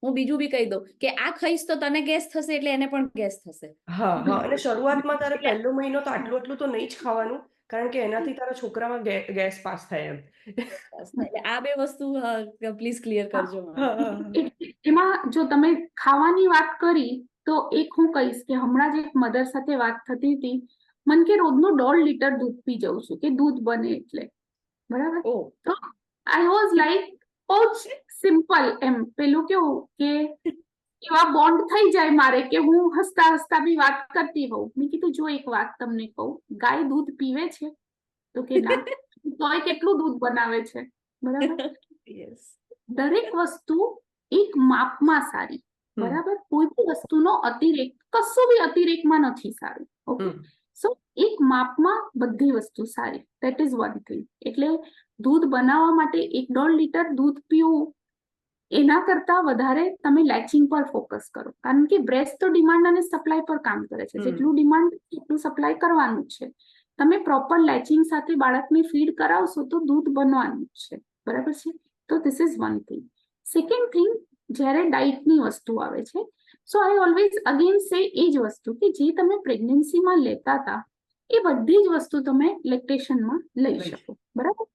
હું બીજું બી કહી દઉં કે આ ખાઈશ તો તને ગેસ થશે એટલે એને પણ ગેસ થશે. હા હા, અને શરૂઆતમાં તારે પહેલો મહિનો તો આટલું તો નહીં જ ખાવાનું, કારણ કે એનાથી તારા છોકરામાં ગેસ પાસ થાય એમ. આ બે વસ્તુ પ્લીઝ ક્લિયર કરજો. એમાં જો તમે ખાવાની વાત કરી તો એક હું કહીશ કે હમણાં જ એક મધર સાથે વાત થતી હતી, મન કે રોજનું 1.5 લીટર દૂધ પી જઉં છું કે દૂધ બને એટલે, બરાબર. તો આઈ વોઝ લાઈક બહુ જ સિમ્પલ, એમ પેલું કેવું કે એવા બોન્ડ થઈ જાય મારે કે હું હસતા હસતા બી વાત કરતી હોઉં. મેં કીધું જો એક વાત તમને કહું, ગાય દૂધ પીવે છે? તો કે ના. તોય કેટલું દૂધ બનાવે છે, બરાબર. દરેક વસ્તુ એક માપમાં સારી, બરાબર. કોઈ બી વસ્તુનો અતિરેક, કશું બી અતિરેકમાં નથી સારું. ઓકે, સો એક માપમાં બધી વસ્તુ સારી. That is one thing. એટલે દૂધ બનાવવા માટે 1.5 લીટર દૂધ પીવું એના કરતા વધારે તમે લેચિંગ પર ફોકસ કરો, કારણ કે બ્રેસ્ટ તો ડિમાન્ડ અને સપ્લાય પર કામ કરે છે. જેટલું ડિમાન્ડ એટલું સપ્લાય કરવાનું છે. તમે પ્રોપર લેચિંગ સાથે બાળકને ફીડ કરાવશો તો દૂધ બનવાનું છે, બરાબર છે. તો this is one thing. Second thing, જ્યારે ડાયટની વસ્તુ આવે છે, સો આઈ ઓલવેઝ અગેન સે એ જ વસ્તુ કે જે તમે પ્રેગ્નન્સીમાં લેતા હતા એ બધી જ વસ્તુ તમે લેક્ટેશનમાં લઈ શકો, બરાબર.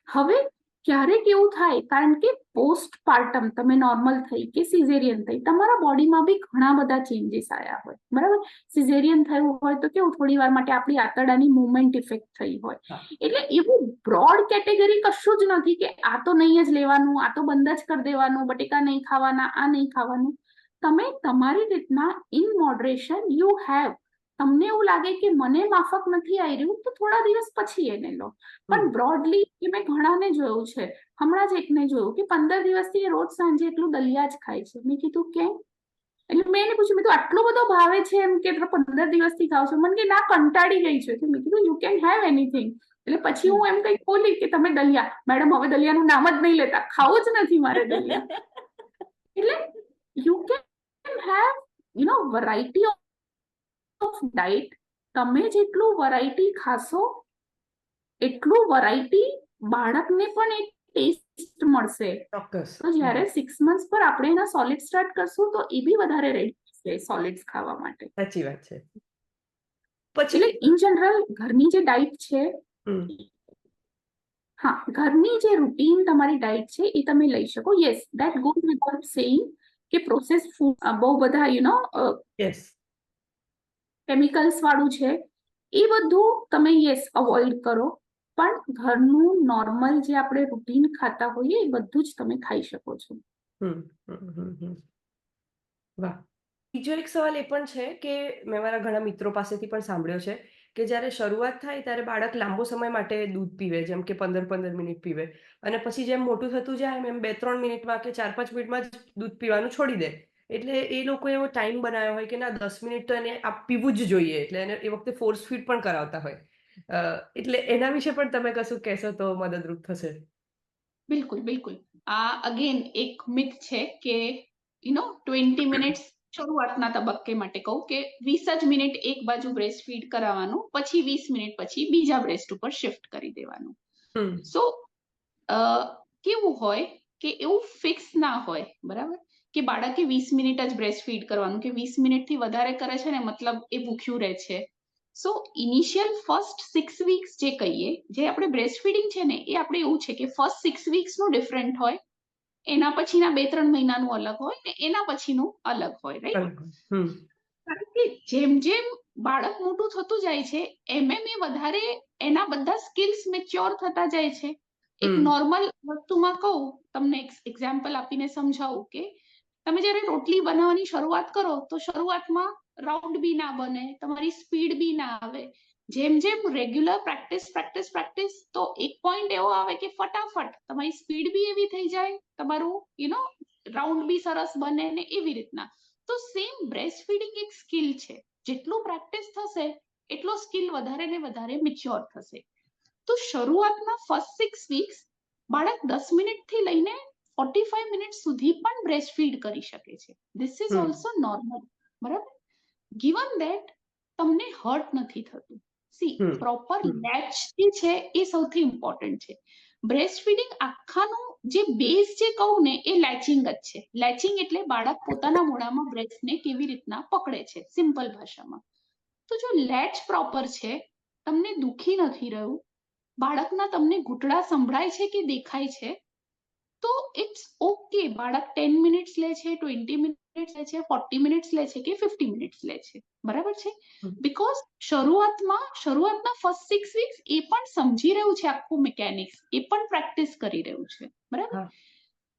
હવે ક્યારેક એવું થાય, કારણ કે પોસ્ટ પાર્ટમ તમે નોર્મલ થઈ કે સિઝેરિયન થઈ, તમારા બોડીમાં બી ઘણા બધા ચેન્જીસ આવ્યા હોય, બરાબર. સિઝેરિયન થયું હોય તો કેવું થોડી વાર માટે આપણી આંતરડાની મુવમેન્ટ ઇફેક્ટ થઈ હોય. એટલે એવું બ્રોડ કેટેગરી કશું જ નથી કે આ તો નહીં જ લેવાનું, આ તો બંધ જ કરી દેવાનું, બટેકા નહીં ખાવાના, આ નહીં ખાવાનું. તમે તમારી રીતના ઇન મોડરેશન યુ હેવ. તમને એવું લાગે કે મને માફક નથી આવી રહ્યું તો થોડા દિવસ પછી એને લો. પણ બ્રોડલી મેં ઘણાને જોયું છે, હમણાં જ એકને જોયું કે 15 દિવસથી એ રોજ સાંજે એટલું દલિયા જ ખાય છે. મેં કીધું કેમ? એટલે મેં એને પૂછ્યું, મેં તો આટલો બધો ભાવે છે એમ કે 15 દિવસથી ખાવ છો? મને કે ના, કંટાળી ગઈ છે. તો મેં કીધું યુ કેન હેવ એનીથિંગ. એટલે પછી હું એમ કઈ બોલી કે તમે દલિયા, મેડમ હવે દલિયાનું નામ જ નહીં લેતા, ખાવું જ નથી મારે દલિયા. એટલે you can have variety of diet. તમે જેટલું વેરાયટી ખાશો એટલું વેરાયટી બાળકને પણ એક ટેસ્ટ મળશે. ચોક્કસ. તો જ્યારે 6 months પર આપણે એના સોલિડ સ્ટાર્ટ કરશું તો એ બી વધારે રેડી છે સોલિડ્સ ખાવા માટે. સાચી વાત છે. એટલે પછી ઇન જનરલ ઘરની જે ડાઇટ છે, હા, ઘરની જે રૂટીન તમારી ડાઇટ છે એ તમે લઈ શકો. Yes, that goes without saying કે પ્રોસેસ ફૂડ બહુ બધા યસ, કેમિકલ્સ વાળું છે, એ બધું તમે યસ અવોઇડ કરો. પણ ઘરનું નોર્મલ જે આપણે રૂટીન ખાતા હોઈએ એ બધું જ તમે ખાઈ શકો છો. વાહ. બીજો એક સવાલ એ પણ છે કે મેં મારા ઘણા મિત્રો પાસેથી પણ સાંભળ્યો છે કે જ્યારે શરૂઆત થાય ત્યારે બાળક લાંબો સમય માટે દૂધ પીવે, જેમ કે 15 મિનિટ પીવે, અને પછી જેમ મોટું થતું જાય એમ 2-3 મિનિટમાં કે 4-5 મિનિટમાં જ દૂધ પીવાનું છોડી દે. એટલે એ લોકો એવો ટાઈમ બનાવ્યો હોય કે ના 10 મિનિટ તો એને પીવું જ જોઈએ, એટલે એને એ વખતે ફોર્સ ફીડ પણ કરાવતા હોય. એટલે એના વિશે પણ તમે કશું કહેશો તો મદદરૂપ થશે. બિલકુલ બિલકુલ. આ અગેન એક મિથ છે કે 20 મિનિટ્સ શરૂઆતના તબક્કે માટે કહું કે 20 જ મિનિટ એક બાજુ બ્રેસ્ટ ફીડ કરાવવાનું, પછી 20 મિનિટ પછી બીજા બ્રેસ્ટ ઉપર શિફ્ટ કરી દેવાનું. સો કેવું હોય કે એવું ફિક્સ ના હોય, બરાબર, કે બાળકે 20 મિનિટ જ બ્રેસ્ટ ફીડ કરવાનું, કે 20 મિનિટથી વધારે કરે છે ને મતલબ એ ભૂખ્યું રહે છે. સો ઇનિશિયલ ફર્સ્ટ 6 વીક્સ જે કહીએ, જે આપણે બ્રેસ્ટ ફીડિંગ છે ને, એ આપણે એવું છે કે ફર્સ્ટ 6 વીક્સનું ડિફરન્ટ હોય, એના પછીના 2-3 મહિનાનું અલગ હોય ને એના પછીનું અલગ હોય, રાઈટ? કારણ કે જેમ જેમ બાળક મોટું થતું જાય છે એમ એમ એ વધારે એના બધા સ્કિલ્સ મેચ્યોર થતા જાય છે. એક નોર્મલ વસ્તુમાં કહું, તમને એક્ઝામ્પલ આપીને સમજાવું કે તમે જ્યારે રોટલી બનાવવાની શરૂઆત કરો તો શરૂઆતમાં રાઉન્ડ બી ના બને, તમારી સ્પીડ બી ના આવે. જેમ જેમ રેગ્યુલર પ્રેક્ટિસ તો એક પોઈન્ટ એવો આવે કે ફટાફટ તમારી સ્પીડ બી એવી થઈ જાય, તમારું રાઉન્ડ બી સરસ બને ને એવી રીતના. તો સેમ બ્રેસ્ટ ફીડિંગ એક સ્કિલ છે. જેટલું પ્રેક્ટિસ થશે એટલો સ્કિલ વધારે ને વધારે મેચ્યોર થશે. તો શરૂઆતમાં ફર્સ્ટ 6 વીક્સ બાળક 10 મિનિટથી લઈને 45 મિનિટ સુધી પણ બ્રેસ્ટ ફીડ કરી શકે છે. ધીસ ઇઝ ઓલ્સો નોર્મલ, બરાબર? ગિવન ધેટ તમને હર્ટ નથી થતું. સી, પ્રોપર લેચ જે છે એ સૌથી ઇમ્પોર્ટન્ટ છે. બ્રેસ્ટ ફીડિંગ આખાનું જે બેઝ જે કહું ને એ લેચિંગ જ છે. લેચિંગ એટલે બાળક પોતાના મોઢામાં બ્રેસ્ટને કેવી રીતના પકડે છે, સિમ્પલ ભાષામાં. તો જો લેચ પ્રોપર છે, તમને દુખી નથી રહ્યું, બાળકના તમને ઘૂંટડા સંભળાય છે કે દેખાય છે, તો ઇટ્સ ઓકે. બાળક 10 મિનિટ્સ લે છે, 20 મિનિટ્સ લે છે, 40 મિનિટ્સ લે છે કે 50 મિનિટ્સ લે છે, બરાબર છે? બીકોઝ શરૂઆતના ફર્સ્ટ 6 વીક્સ એ પણ સમજી રહ્યું છે આખું મિકેનિક્સ, એ પણ પ્રેક્ટિસ કરી રહ્યું છે, બરાબર?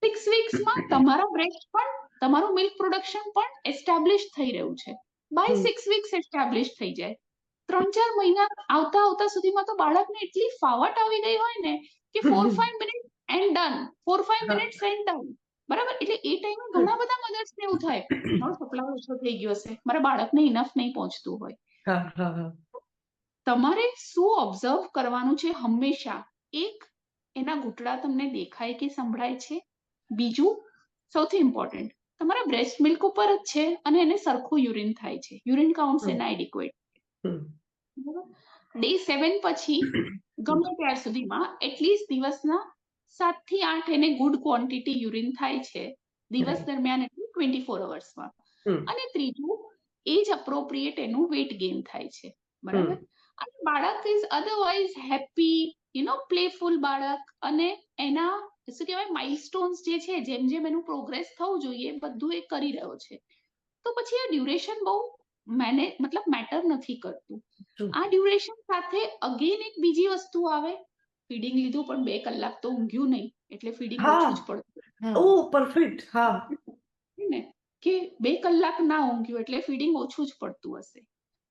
6 વીક્સમાં તમારા બ્રેસ્ટ પણ, તમારું મિલ્ક પ્રોડક્શન પણ એસ્ટાબ્લિશ થઈ રહ્યું છે. બાય 6 વીક્સ એસ્ટાબ્લિશ થઈ જાય. 3-4 મહિના આવતા સુધીમાં તો બાળકને એટલી ફાવટ આવી ગઈ હોય ને કે 4-5 minute and done, 4-5 minutes and done, બરાબર? એટલે એ ટાઈમે ઘણા બધા મધર્સને એવું થાય, મારો સપ્લાય ઓછો થઈ ગયો છે, મારા બાળકને ઇનફ નહીં પહોંચતું હોય. તમારે શું ઓબ્ઝર્વ કરવાનું છે હંમેશા? એક, એના ઘૂંટડા તમને દેખાય કે સંભળાય છે? બીજું, સૌથી ઇમ્પોર્ટન્ટ, તમારા બ્રેસ્ટ મિલ્ક ઉપર જ છે અને એને સરખું યુરિન થાય છે, યુરિન કાઉન્ટ્સ એના એડિક્વેટ. ડે 7 પછી ગમે ત્યાર સુધીમાં એટલીસ્ટ દિવસના 7 થી 8 એને ગુડ ક્વોન્ટિટી યુરિન થાય છે દિવસ દરમિયાન, એટલે 24 અવર્સમાં. અને ત્રીજું, એજ અપ્રોપ્રિએટ એનું વેટ ગેઇન થાય છે, બરાબર? અને બાળક ઇઝ અધરવાઇઝ હેપી, પ્લેફુલ બાળક, અને એના શું કહેવાય માઇલસ્ટોન્સ જે છે, જેમ જેમ એનું પ્રોગ્રેસ થવું જોઈએ બધું એ કરી રહ્યો છે. તો પછી આ ડ્યુરેશન બહુ મેટર નથી કરતું. આ ડ્યુરેશન સાથે અગેન એક બીજી વસ્તુ આવે, ફીડિંગ લીધું પણ 2 કલાક તો ઊંઘ્યું નહીં, એટલે ફીડિંગ ઓછું જ પડતું. ઓ પરફેક્ટ. હા, ને કે 2 કલાક ના ઊંઘ્યું એટલે ફીડિંગ ઓછું જ પડતું હશે.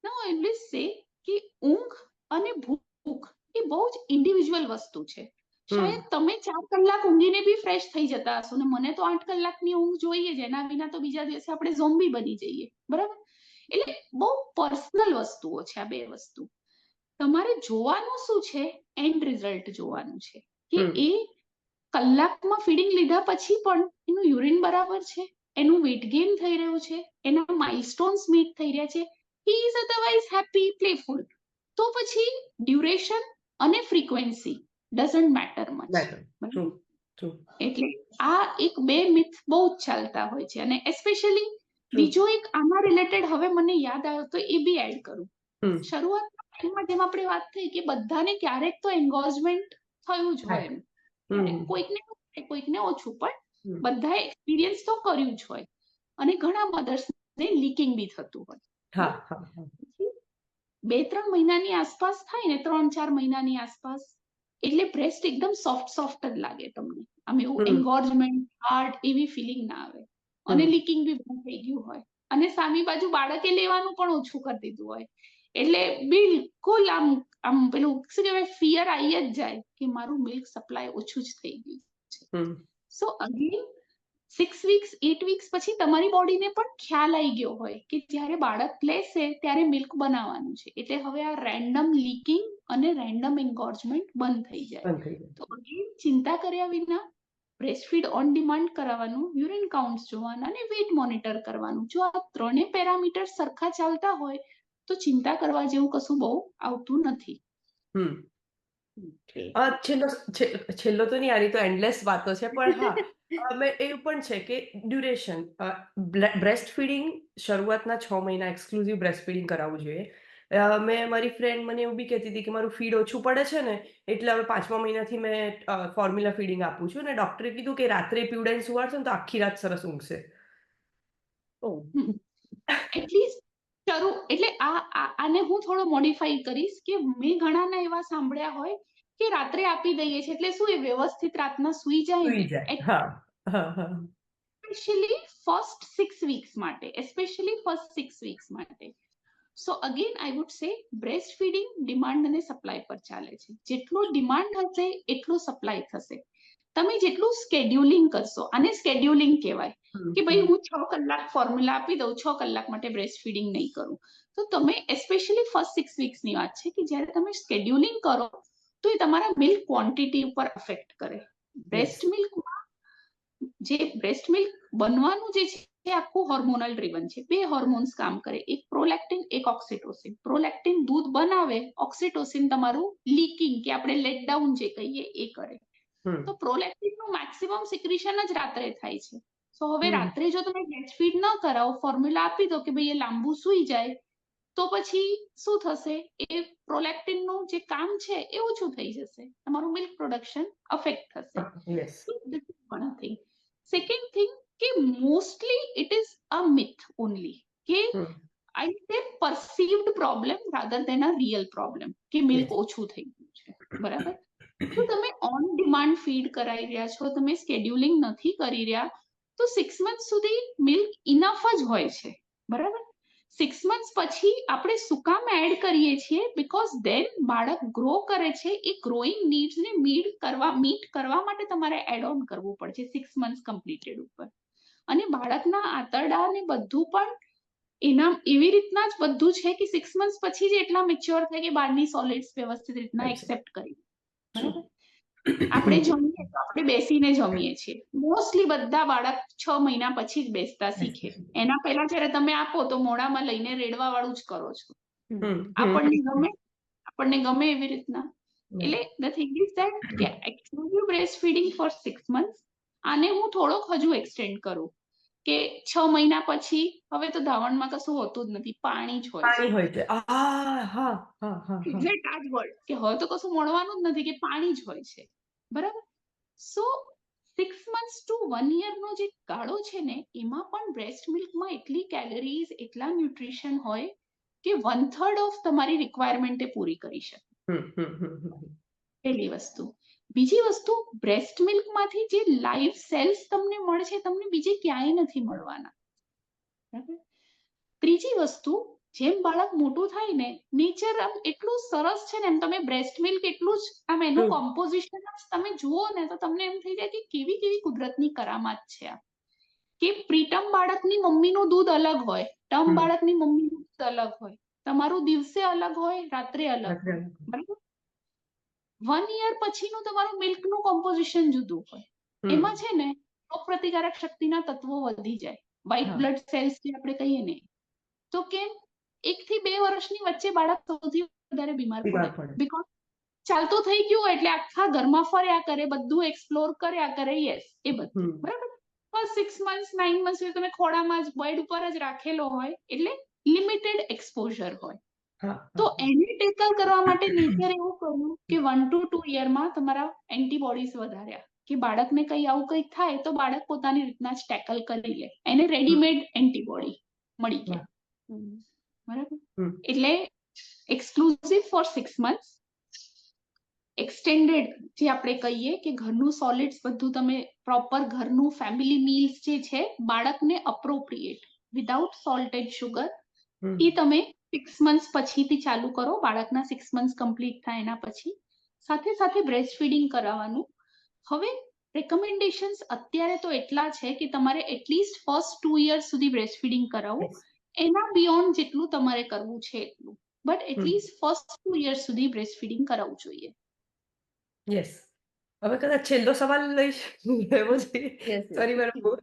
નાઉ આઈ વિલ સે કે ઊંઘ અને ભૂખ એ બહુ જ ઇન્ડિવિજ્યુઅલ વસ્તુ છે. શાયદ તમે 4 કલાક ઊંઘીને બી ફ્રેશ થઈ જતા હશો ને મને તો 8 કલાકની ઊંઘ જોઈએ જ, એના વિના તો બીજા દિવસે આપણે ઝોમ્બી બની જઈએ, બરાબર? એટલે બહુ પર્સનલ વસ્તુઓ છે આ બે વસ્તુ. તમારે જોવાનું શું છે? એન્ડ રિઝલ્ટ જોવાનું છે કે એ કલાકમાં ફીડિંગ લીધા પછી પણ એનું યુરિન બરાબર છે, એનું વેટ ગેઇન થઈ રહ્યું છે, એના માઇલસ્ટોન્સ મીટ થઈ રહ્યા છે, he is otherwise happy, playful, તો પછી ડ્યુરેશન અને ફ્રીક્વન્સી ડઝન્ટ મેટર મચ. એટલે આ એક બે મિથ બહુ જ ચાલતા હોય છે. અને એસ્પેશિયલી બીજો એક આના રિલેટેડ હવે મને યાદ આવ્યો તો એ બી એડ કરું. શરૂઆતના ટાઈમમાં જેમ આપણે વાત થઈ કે બધાને ક્યારેક તો એન્ગોજમેન્ટ થયું જ હોય, એમ કોઈકને ઓછું, પણ બધાએ એક્સપિરિયન્સ તો કર્યું જ હોય. અને ઘણા મધર્સને લીકિંગ બી થતું હોય. 2-3 મહિનાની આસપાસ થાય ને, 3-4 મહિનાની આસપાસ, એટલે બ્રેસ્ટ એકદમ સોફ્ટ જ લાગે તમને. આમ એવું એન્ગોર્જમેન્ટ હાર્ડ એવી ફિલિંગ ના આવે, અને લીકિંગ બી બંધ થઈ ગયું હોય, અને સામી બાજુ બાળકે લેવાનું પણ ઓછું કરી દીધું હોય. એટલે બિલકુલ આમ પેલું શું કહેવાય, ફિયર આવી જ જાય કે મારું મિલ્ક સપ્લાય ઓછું જ થઈ ગયું છે. સો અગેન 6 વીક્સ 8 વીક્સ પછી તમારી બોડીને પણ ખ્યાલ આવી ગયો હોય કે જ્યારે બાળક લેશે ત્યારે મિલ્ક બનાવવાનું છે, એટલે હવે આ રેન્ડમ લીકિંગ અને રેન્ડમ એન્ગોર્જમેન્ટ બંધ થઈ જાય. તો અગેન ચિંતા કર્યા વિના બ્રેસ્ટ ફીડ ઓન ડિમાન્ડ કરાવવાનું, યુરિન કાઉન્ટ્સ જોવાના અને વેટ મોનિટર કરવાનું. જો આ ત્રણેય પેરામીટર સરખા ચાલતા હોય તો ચિંતા કરવા જેવું કશું બહુ આવતું નથી. છેલ્લો તો નહીં, આની તો એન્ડલેસ વાતો છે, પણ હા, એવું પણ છે કે ડ્યુરેશન બ્રેસ્ટ ફીડિંગ શરૂઆતના 6 મહિના એક્સક્લુઝિવ બ્રેસ્ટ ફીડિંગ કરાવવું જોઈએ. મેં મારી ફ્રેન્ડ મને એવું બી કહેતી હતી કે મારું ફીડ ઓછું પડે છે ને, એટલે હવે 5મા મહિનાથી મેં ફોર્મ્યુલા ફીડિંગ આપું છું, અને ડોક્ટરે કીધું કે રાત્રે પીવડાઈને સુવાડશો ને તો આખી રાત સરસ ઊંઘશે. એટલીસ્ટ એટલે આને હું થોડો મોડિફાઈ કરીશ કે મેં ઘણાના એવા સાંભળ્યા હોય કે રાત્રે આપી દઈએ છે એટલે શું એ વ્યવસ્થિત રાતના સુઈ જાય. સ્પેશિયલી ફર્સ્ટ 6 વીક્સ માટે. સો again I would say breast feeding demand અને સપ્લાય પર ચાલે છે. જેટલો ડિમાન્ડ હશે એટલો સપ્લાય થશે. તમે જેટલું સ્કેડ્યુલિંગ કરશો, આને સ્કેડ્યુલિંગ કહેવાય કે ભાઈ હું 6 કલાક ફોર્મ્યુલા આપી દઉં, 6 કલાક માટે બ્રેસ્ટ ફીડિંગ નહીં કરું. તો તમે એસ્પેશિયલી ફર્સ્ટ 6 વીક્સની વાત છે કે જ્યારે તમે સ્કેડ્યુલિંગ કરો તો એ તમારા મિલ્ક ક્વોન્ટિટી ઉપર અફેક્ટ કરે. બ્રેસ્ટ મિલ્ક બનવાનું જે છે એ આખું હોર્મોનલ ડ્રીવન છે. 2 હોર્મોન્સ કામ કરે, એક પ્રોલેક્ટિન, એક ઓક્સિટોસિન. પ્રોલેક્ટિન દૂધ બનાવે, ઓક્સિટોસિન તમારું લીકિંગ કે આપણે લેટ ડાઉન જે કહીએ એ કરે. તો પ્રોલેક્ટિનનું મેક્સિમમ સિક્રેશન જ રાત્રે થાય છે. સો હવે રાત્રે જો તમે બ્રેસ્ટ ફીડ ન કરાવો, ફોર્મ્યુલા આપી દો કે ભાઈ એ લાંબુ સૂઈ જાય, તો પછી શું થશે? એ પ્રોલેક્ટિનનું જે કામ છે એ ઓછું થઈ જશે, તમારું મિલ્ક પ્રોડક્શન અફેક્ટ થશે. સેકન્ડ થિંગ કે mostly it is a myth only કે આઈ સે પરસીવ્ડ પ્રોબ્લેમ રાધર દેન અ રિયલ પ્રોબ્લેમ કે મિલ્ક ઓછું થઈ ગયું છે, બરાબર? તો તમે ઓન ડિમાન્ડ ફીડ કરાવી રહ્યા છો, તમે સ્કેડ્યુલિંગ નથી કરી રહ્યા, તો 6 મંથ સુધી મિલ્ક ઇનફ જ હોય છે, બરાબર? 6 મંથ પછી આપણે શું કામ એડ કરીએ છીએ? બીકોઝ ધેન બાળક ગ્રો કરે છે, એ ગ્રોઈંગ નીડ્સને મીટ કરવા માટે તમારે એડ ઓન કરવું પડશે 6 મંથ કમ્પ્લીટેડ ઉપર. અને બાળકના આંતરડા ને બધું પણ એના એવી રીતના જ બધું છે કે 6 મંથ પછી જ એટલા મેચ્યોર થાય કે બહારની સોલિડ્સ વ્યવસ્થિત રીતના એક્સેપ્ટ કરી. બરાબર? આપણે જમીએ તો આપણે બેસીને જમીએ છીએ. મોસ્ટલી બધા બાળક 6 મહિના પછી જ બેસતા શીખે. એના પહેલા જ્યારે તમે આપો તો મોઢામાં લઈને રેડવા વાળું જ કરો છો. આપણને ગમે એવી રીતના. એટલે ધ થિંગ ઇઝ ધેટ કે exclusive breast feeding for 6 months, આને હું થોડોક હજુ એક્સટેન્ડ કરું કે 6 મહિના પછી હવે તો ધાવણમાં કશું હોતું જ નથી, પાણી જ હોય છે. એક્ઝેક્ટ આ જ વર્ડ કે હવે તો કશું મળવાનું જ નથી, કે પાણી જ હોય છે, બરાબર? સો 6 months to 1 year નો જે ગાળો છે ને, એમાં પણ બ્રેસ્ટ મિલ્કમાં એટલી કેલરીઝ, એટલા ન્યુટ્રિશન હોય કે 1/3 ઓફ તમારી રિક્વાયરમેન્ટ એ પૂરી કરી શકે. પહેલી વસ્તુ. બીજી વસ્તુ, બ્રેસ્ટ મિલ્કમાંથી જે લાઈવ સેલ્સ તમને મળે છે, તમને બીજે ક્યાંય નથી મળવાના. બરાબર. ત્રીજી વસ્તુ, જેમ બાળક મોટું થાય ને, નેચર આમ એટલું સરસ છે ને, એમ તમે બ્રેસ્ટ મિલ્ક એટલું જ આમ એનું હમ કોમ્પોઝિશન તમે જુઓ ને તો તમને એમ થઈ જાય કે કેવી કેવી કુદરતની કરામાત છે આ. કે પ્રીટર્મ બાળકની મમ્મીનું દૂધ અલગ હોય, ટર્મ હમ બાળકની મમ્મીનું દૂધ અલગ હોય, તમારું દિવસે અલગ હોય, રાત્રે અલગ રાત્રે હોય, બરાબર. 1 યર પછીનું તમારું મિલ્કનું કોમ્પોઝિશન જુદું હોય. હમ એમાં છે ને રોગ પ્રતિકારક શક્તિના તત્વો વધી જાય, વ્હાઇટ હા બ્લડ સેલ્સ જે આપણે કહીએ ને. તો કેમ 1 થી 2 વર્ષની વચ્ચે બાળક સૌથી વધારે બીમાર બીમાર પડે, પડે બીકોઝ ચાલતું થઈ ગયું હોય એટલે આખા ઘરમાં ફર્યા કરે, બધું એક્સપ્લોર કર્યા કરે, યસ એ બધું હમ બરાબર. ફર્સ્ટ 6 months 9 months તમે ખોડામાં જ બેડ ઉપર જ રાખેલો હોય એટલે લિમિટેડ એક્સપોઝર હોય. હા તો હા એને ટેકલ કરવા માટે નેચર એવું કર્યું કે 1 to 2 યરમાં તમારા એન્ટીબોડીઝ વધાર્યા, કે બાળકને કઈ આવું કઈ થાય તો બાળક પોતાની રીતના જ ટેકલ કરી લે, એને હમ રેડીમેડ એન્ટીબોડી મળી વાહ ગયા, બરાબર. હમ એટલે એક્સક્લુઝિવ ફોર 6 months, એક્સટેન્ડેડ જે આપણે કહીએ કે ઘરનું સોલિડ્સ બધું તમે પ્રોપર ઘરનું ફેમિલી મીલ્સ જે છે બાળકને appropriate without salt and sugar, hmm એ તમે 6 months પછીથી ચાલુ કરો, બાળકના 6 months કમ્પ્લીટ થાય એના પછી. સાથે સાથે બ્રેસ્ટ ફીડિંગ કરાવવાનું. હવે રેકમેન્ડેશન્સ અત્યારે તો એટલા છે કે તમારે એટલીસ્ટ ફર્સ્ટ 2 years સુધી બ્રેસ્ટ ફીડિંગ કરાવવું, યસ એના બિયોન્ડ જેટલું તમારે કરવું છે એટલું, but hmm at least first 2 years સુધી બ્રેસ્ટ ફીડિંગ કરાવવું જોઈએ. યસ હવે કદાચ છેલ્લો સવાલ લઈશ લેવો છે. યસ સોરી યસ બરાબર.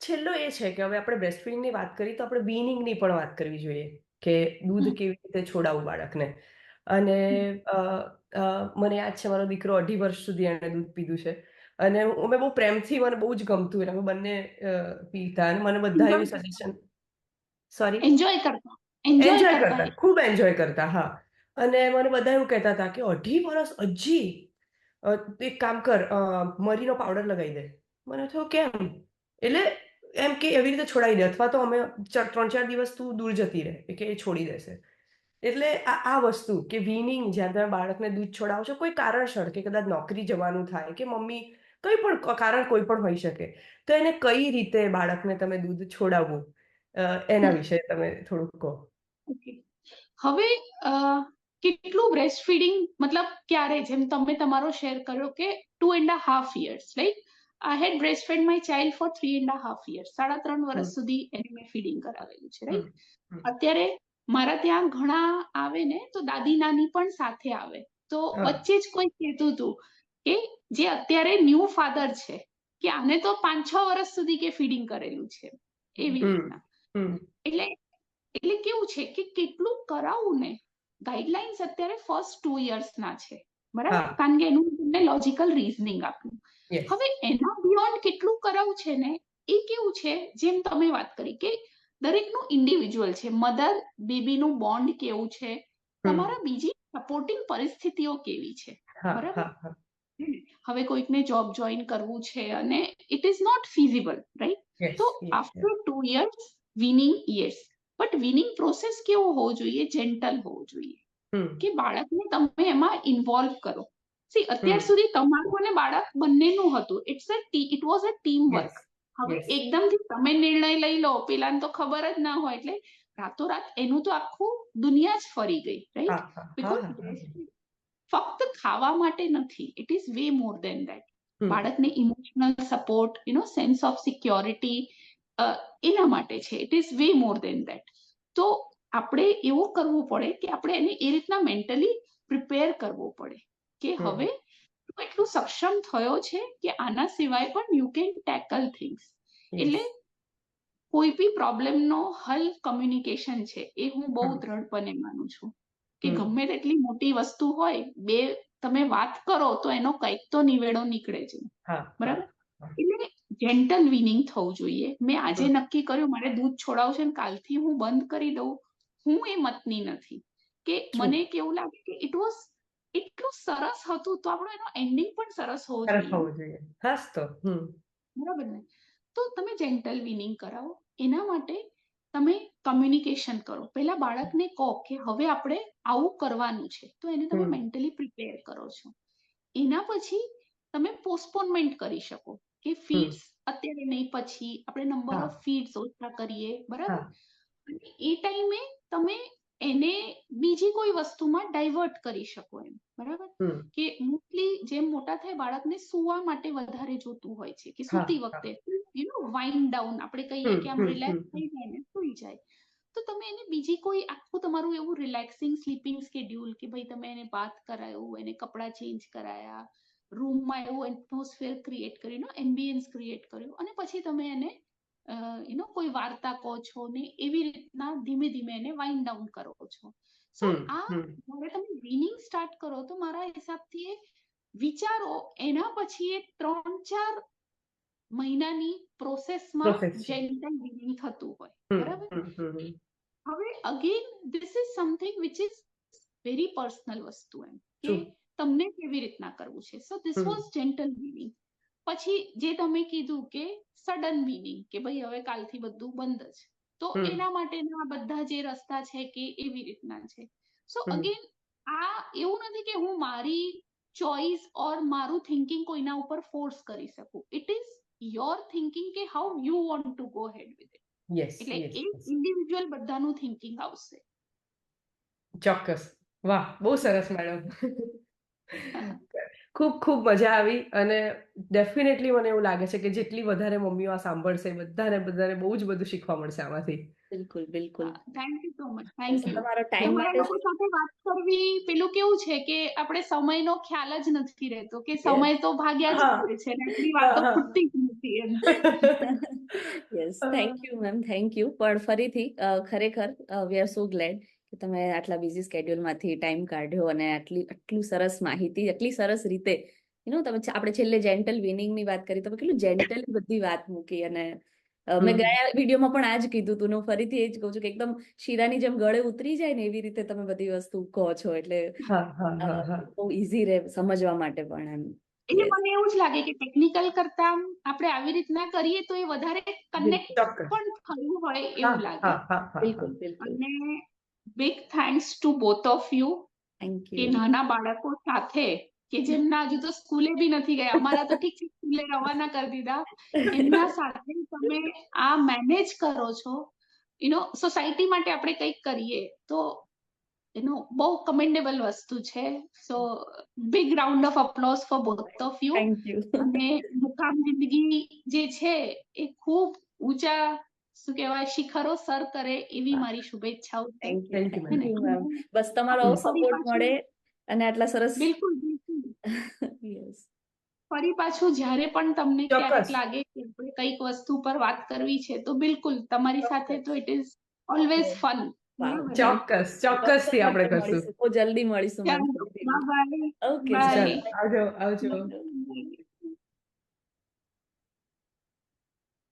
છેલ્લો એ છે કે હવે આપણે બ્રેસ્ટ ફીડિંગની વાત કરી તો આપણે વીનિંગની પણ વાત કરવી જોઈએ કે દૂધ કેવી રીતે છોડાવવું બાળકને. અને અ, મને યાદ છે મારો દીકરો 2.5 વર્ષ સુધી એણે દૂધ પીધું છે અને અમે બહુ પ્રેમથી, મને બહુ જ ગમતું એટલે અમે બંને પીતા અને મને બધા એવી સજેશન. સોરી. એન્જોય કરતા, એન્જોય એન્જોય કરતા. કરતા, ખૂબ એન્જોય કરતા, હા. અને મને બધા એવું કહેતા હતા કે 2.5 વર્ષ હજી એક કામ કર, મરીનો પાવડર લગાવી દે. મને થયું કેમ? એટલે એમ કે એવી રીતે છોડાવી દે અથવા તો અમે 3-4 દિવસ તું દૂર જતી રહે કે એ છોડી દેશે. એટલે આ વસ્તુ કે વીનિંગ જ્યારે તમે બાળકને દૂધ છોડાવો છો કોઈ કારણસર, કે કદાચ નોકરી જવાનું થાય કે મમ્મી કંઈ પણ કારણ કોઈ પણ હોઈ શકે, તો એને કઈ રીતે બાળકને તમે દૂધ છોડાવવું, એના વિશે તમે થોડુંક કહો. ઓકે. હવે કેટલું બ્રેસ્ટ ફીડિંગ મતલબ ક્યારે, જેમ તમે તમારો શેર કર્યો કે 2.5 years, right. I had breast fed my child for 3.5 years, 3.5 હમ વર્ષ સુધી એને મેં ફીડિંગ કરાવેલું છે, હમ રાઈટ. હમ અત્યારે મારા ત્યાં ઘણા આવે ને તો દાદી નાની પણ સાથે આવે, તો હા વચ્ચે જ કોઈ કહેતું હતું કે જે અત્યારે ન્યૂ ફાધર છે કે આને તો 5-6 વર્ષ સુધી કે ફીડિંગ કરેલું છે, એવી હમ રીતના. હમ એટલે એટલે કેવું છે કે કેટલું કરાવવું ને, ગાઈડલાઇન્સ અત્યારે ફર્સ્ટ 2 years ના છે, બરાબર, હા કારણ કે એનું તમને લોજિકલ રીઝનિંગ આપ્યું. યસ હવે એના બિયોન્ડ કેટલું કરાવવું છે ને, એ કેવું છે જેમ તમે વાત કરી કે દરેકનું ઇન્ડિવિજ્યુઅલ છે, મધર બેબીનું બોન્ડ કેવું છે, તમારા બીજી સપોર્ટિંગ પરિસ્થિતિઓ કેવી છે, હા બરાબર. હા હા હવે કોઈકને જોબ જોઈન કરવું છે અને it is not feasible, right. Yes તો yes after 2 years weaning, yes, but weaning process કેવો હોવો જોઈએ, જેન્ટલ હોવો જોઈએ, હમ કે બાળકને તમે એમાં ઇન્વોલ્વ કરો. સી અત્યાર હમ સુધી તમારું અને બાળક બંનેનું હતું, it was a team yes work. હવે યસ એકદમથી તમે નિર્ણય લઈ લો, પેલાને તો ખબર જ ના હોય, એટલે રાતોરાત એનું તો આખું દુનિયા જ ફરી ગઈ, હા રાઈટ. હા હા હા હા બીકોઝ ફક્ત ખાવા માટે નથી, it is way more than that. Hmm બાળકને emotional support, sense of security, એના માટે છે, it is way more than that. તો આપણે એવું કરવું પડે કે આપણે એને એ રીતના મેન્ટલી પ્રિપેર કરવો પડે કે હમ હવે તું એટલું સક્ષમ થયો છે કે આના સિવાય પણ you can tackle things. Yes એટલે કોઈ બી પ્રોબ્લેમનો હલ કમ્યુનિકેશન છે, એ હું બહુ હમ દ્રઢપણે માનું છું કે હમ ગમે તેટલી મોટી વસ્તુ હોય, બે તમે વાત કરો તો એનો કંઈક તો નિવેડો નીકળે છે, હા હા બરાબર. હા એટલે જેન્ટલ વિનિંગ થવું જોઈએ. મેં આજે હમ નક્કી કર્યું મારે દૂધ છોડાવવું છે ને કાલથી હું બંધ કરી દઉં, હું એ મતની નથી. કે ટ્રુ મને કેવું લાગે કે ઇટ વોઝ એટલું સરસ હતું તો આપણો એનો એન્ડિંગ પણ સરસ હોવો સરસ જોઈએ, હોવું જોઈએ, હાસ તો બરાબર ને. તો તમે જેન્ટલ વિનિંગ કરાવો, એના માટે તમે કમ્યુનિકેશન કરો. પહેલા બાળકને કહો કે હવે આપણે આવું કરવાનું છે, તો એને તમે હમ મેન્ટલી પ્રિપેર કરો છો. એના પછી તમે પોસ્ટપોનમેન્ટ કરી શકો કે હમ ફીડ્સ અત્યારે નહીં, પછી આપણે નંબર હા ઓફ ફીડ્સ ઓછા કરીએ, બરાબર? હા અને એ ટાઈમે તમે એને બીજી કોઈ વસ્તુમાં ડાયવર્ટ કરી શકો એમ, બરાબર? હમ કે મોસ્ટલી જેમ મોટા થાય બાળકને સુવા માટે વધારે જોતું હોય છે, કે હા સૂતી હા વખતે વાઇન્ડ ડાઉન આપણે કહીએ કે આમ રિલેક્સ થઈ જાય ને સુઈ જાય. તો તમે એને બીજી કોઈ આખું તમારું એવું રિલેક્સિંગ સ્લીપિંગ સ્કેડ્યુલ કે ભાઈ તમે એને બાથ કરાયું, એને કપડાં ચેન્જ કરાયા, રૂમમાં એવું એટમોસ્ફિયર ક્રિએટ કર્યું, એમ્બિયન્સ ક્રિએટ કર્યું, અને પછી તમે એને કોઈ વાર્તા કહો છો ને એવી રીતના ધીમે ધીમે એને વાઇન્ડ ડાઉન કરો છો. સો આ જ્યારે તમે વીનિંગ સ્ટાર્ટ કરો તો મારા હિસાબથી એ વિચારો એના પછી એ 3-4 મહિનાની પ્રોસેસમાં પ્રોસેસ છે. જેન્ટલ વીનિંગ થતું હોય, હમ બરાબર? હમ હમ હમ. હવે again this is something which is very personal વસ્તુ, એમ કે True. તમને કેવી રીતના કરવું છે. So this was gentle weaning. પછી જે તમે કીધું કે સડન વીનિંગ, કે ભાઈ હવે કાલથી બધું બંધ જ, તો એના માટેના બધા જે રસ્તા છે કે એવી રીતના છે. સો અગેન આ એવું નથી કે હું મારી ચોઇસ ઓર મારું થિંકિંગ કોઈના ઉપર ફોર્સ કરી શકું. ઇટ ઇઝ યોર થિંકિંગ કે how you want to go ahead with it. Yes એટલે યસ એ ઇન્ડિવિજ્યુઅલ બધાનું થિંકિંગ આવશે. ચોક્કસ. વાહ, બહુ સરસ મેડમ. ખૂબ ખૂબ મજા આવી, અને ડેફિનેટલી મને એવું લાગે છે કે જેટલી વધારે મમ્મીઓ આ સાંભળશે બધાને બહુ જ બધું શીખવા મળશે આમાંથી. બિલકુલ બિલકુલ. Thank you so much. Thank you. તમારો ટાઈમ તમારા માટે લોકો સાથે વાત કરવી પેલું કેવું છે કે આપણે સમયનો ખ્યાલ જ નથી રહેતો, કે સમય તો ભાગ્યા જ હા કરે છે ને આપણી હા વાતો હા. ખૂટતી જ નથી એમ. Yes, thank you ma'am, thank you. પણ ફરીથી ખરેખર વી આર સો ગ્લેડ કે તમે આટલા બિઝી સ્કેડ્યુલમાંથી ટાઈમ કાઢ્યો અને આટલું સરસ માહિતી, આટલી સરસ રીતે તમે આપણે છેલ્લે જેન્ટલ વિનિંગની વાત કરી, તમે કેટલું જેન્ટલી બધી વાત મૂકી. અને મેં ગયા વિડીયોમાં પણ આ જ કીધું હતું, હું ફરીથી એ જ કહું છું કે એકદમ શીરાની જેમ ગળે ઉતરી જાય ને એવી રીતે તમે બધી વસ્તુ કહો છો, એટલે હા હા હા હા. બહુ ઈઝી રહે સમજવા માટે પણ એમ. એટલે Yes. મને એવું જ લાગે કે ટેકનિકલ કરતા આપણે આવી રીતના કરીએ તો એ વધારે કનેક્ટ ચોક્કસ. પણ થયું હોય હા એવું લાગે. હા હા હા. બિલકુલ બિલકુલ. અને big thanks to both of you thank કે યુ. નાના બાળકો સાથે, કે જેમના હજુ તો સ્કૂલે બી નથી ગયા, અમારા તો ઠીક છે સ્કૂલે રવાના કરી દીધા, એમના સાથે તમે આ મેનેજ કરો છો. સોસાયટી માટે આપણે કંઈક કરીએ તો બહુ કમેન્ડેબલ વસ્તુ છે. સો big round of applause for both of you. Thank you. અને મુકામ જિંદગી જે છે એ ખૂબ ઊંચા શું કહેવાય શિખરો સર કરે એવી મારી શુભેચ્છાઓ છે. Thank you. Thank you thank madam. You ma'am. બસ તમારો આપણે આવો ફરી સપોર્ટ પાછું મળે અને આટલા સરસ. બિલકુલ બિલકુલ યસ. ફરી પાછું જ્યારે પણ તમને ક્યારેક ચોક્કસ લાગે કે આપણે કંઈક વસ્તુ પર વાત કરવી છે તો બિલકુલ તમારી સાથે તો ઇટ ઇઝ ઓલવેઝ ફન. બરાબર ને? ચોક્કસથી આપણે કરશું. મળીશું, બહુ જલ્દી મળીશું મેમ. ચાલો બાય બાય. Okay, by. ચાલો આવજો આવજો.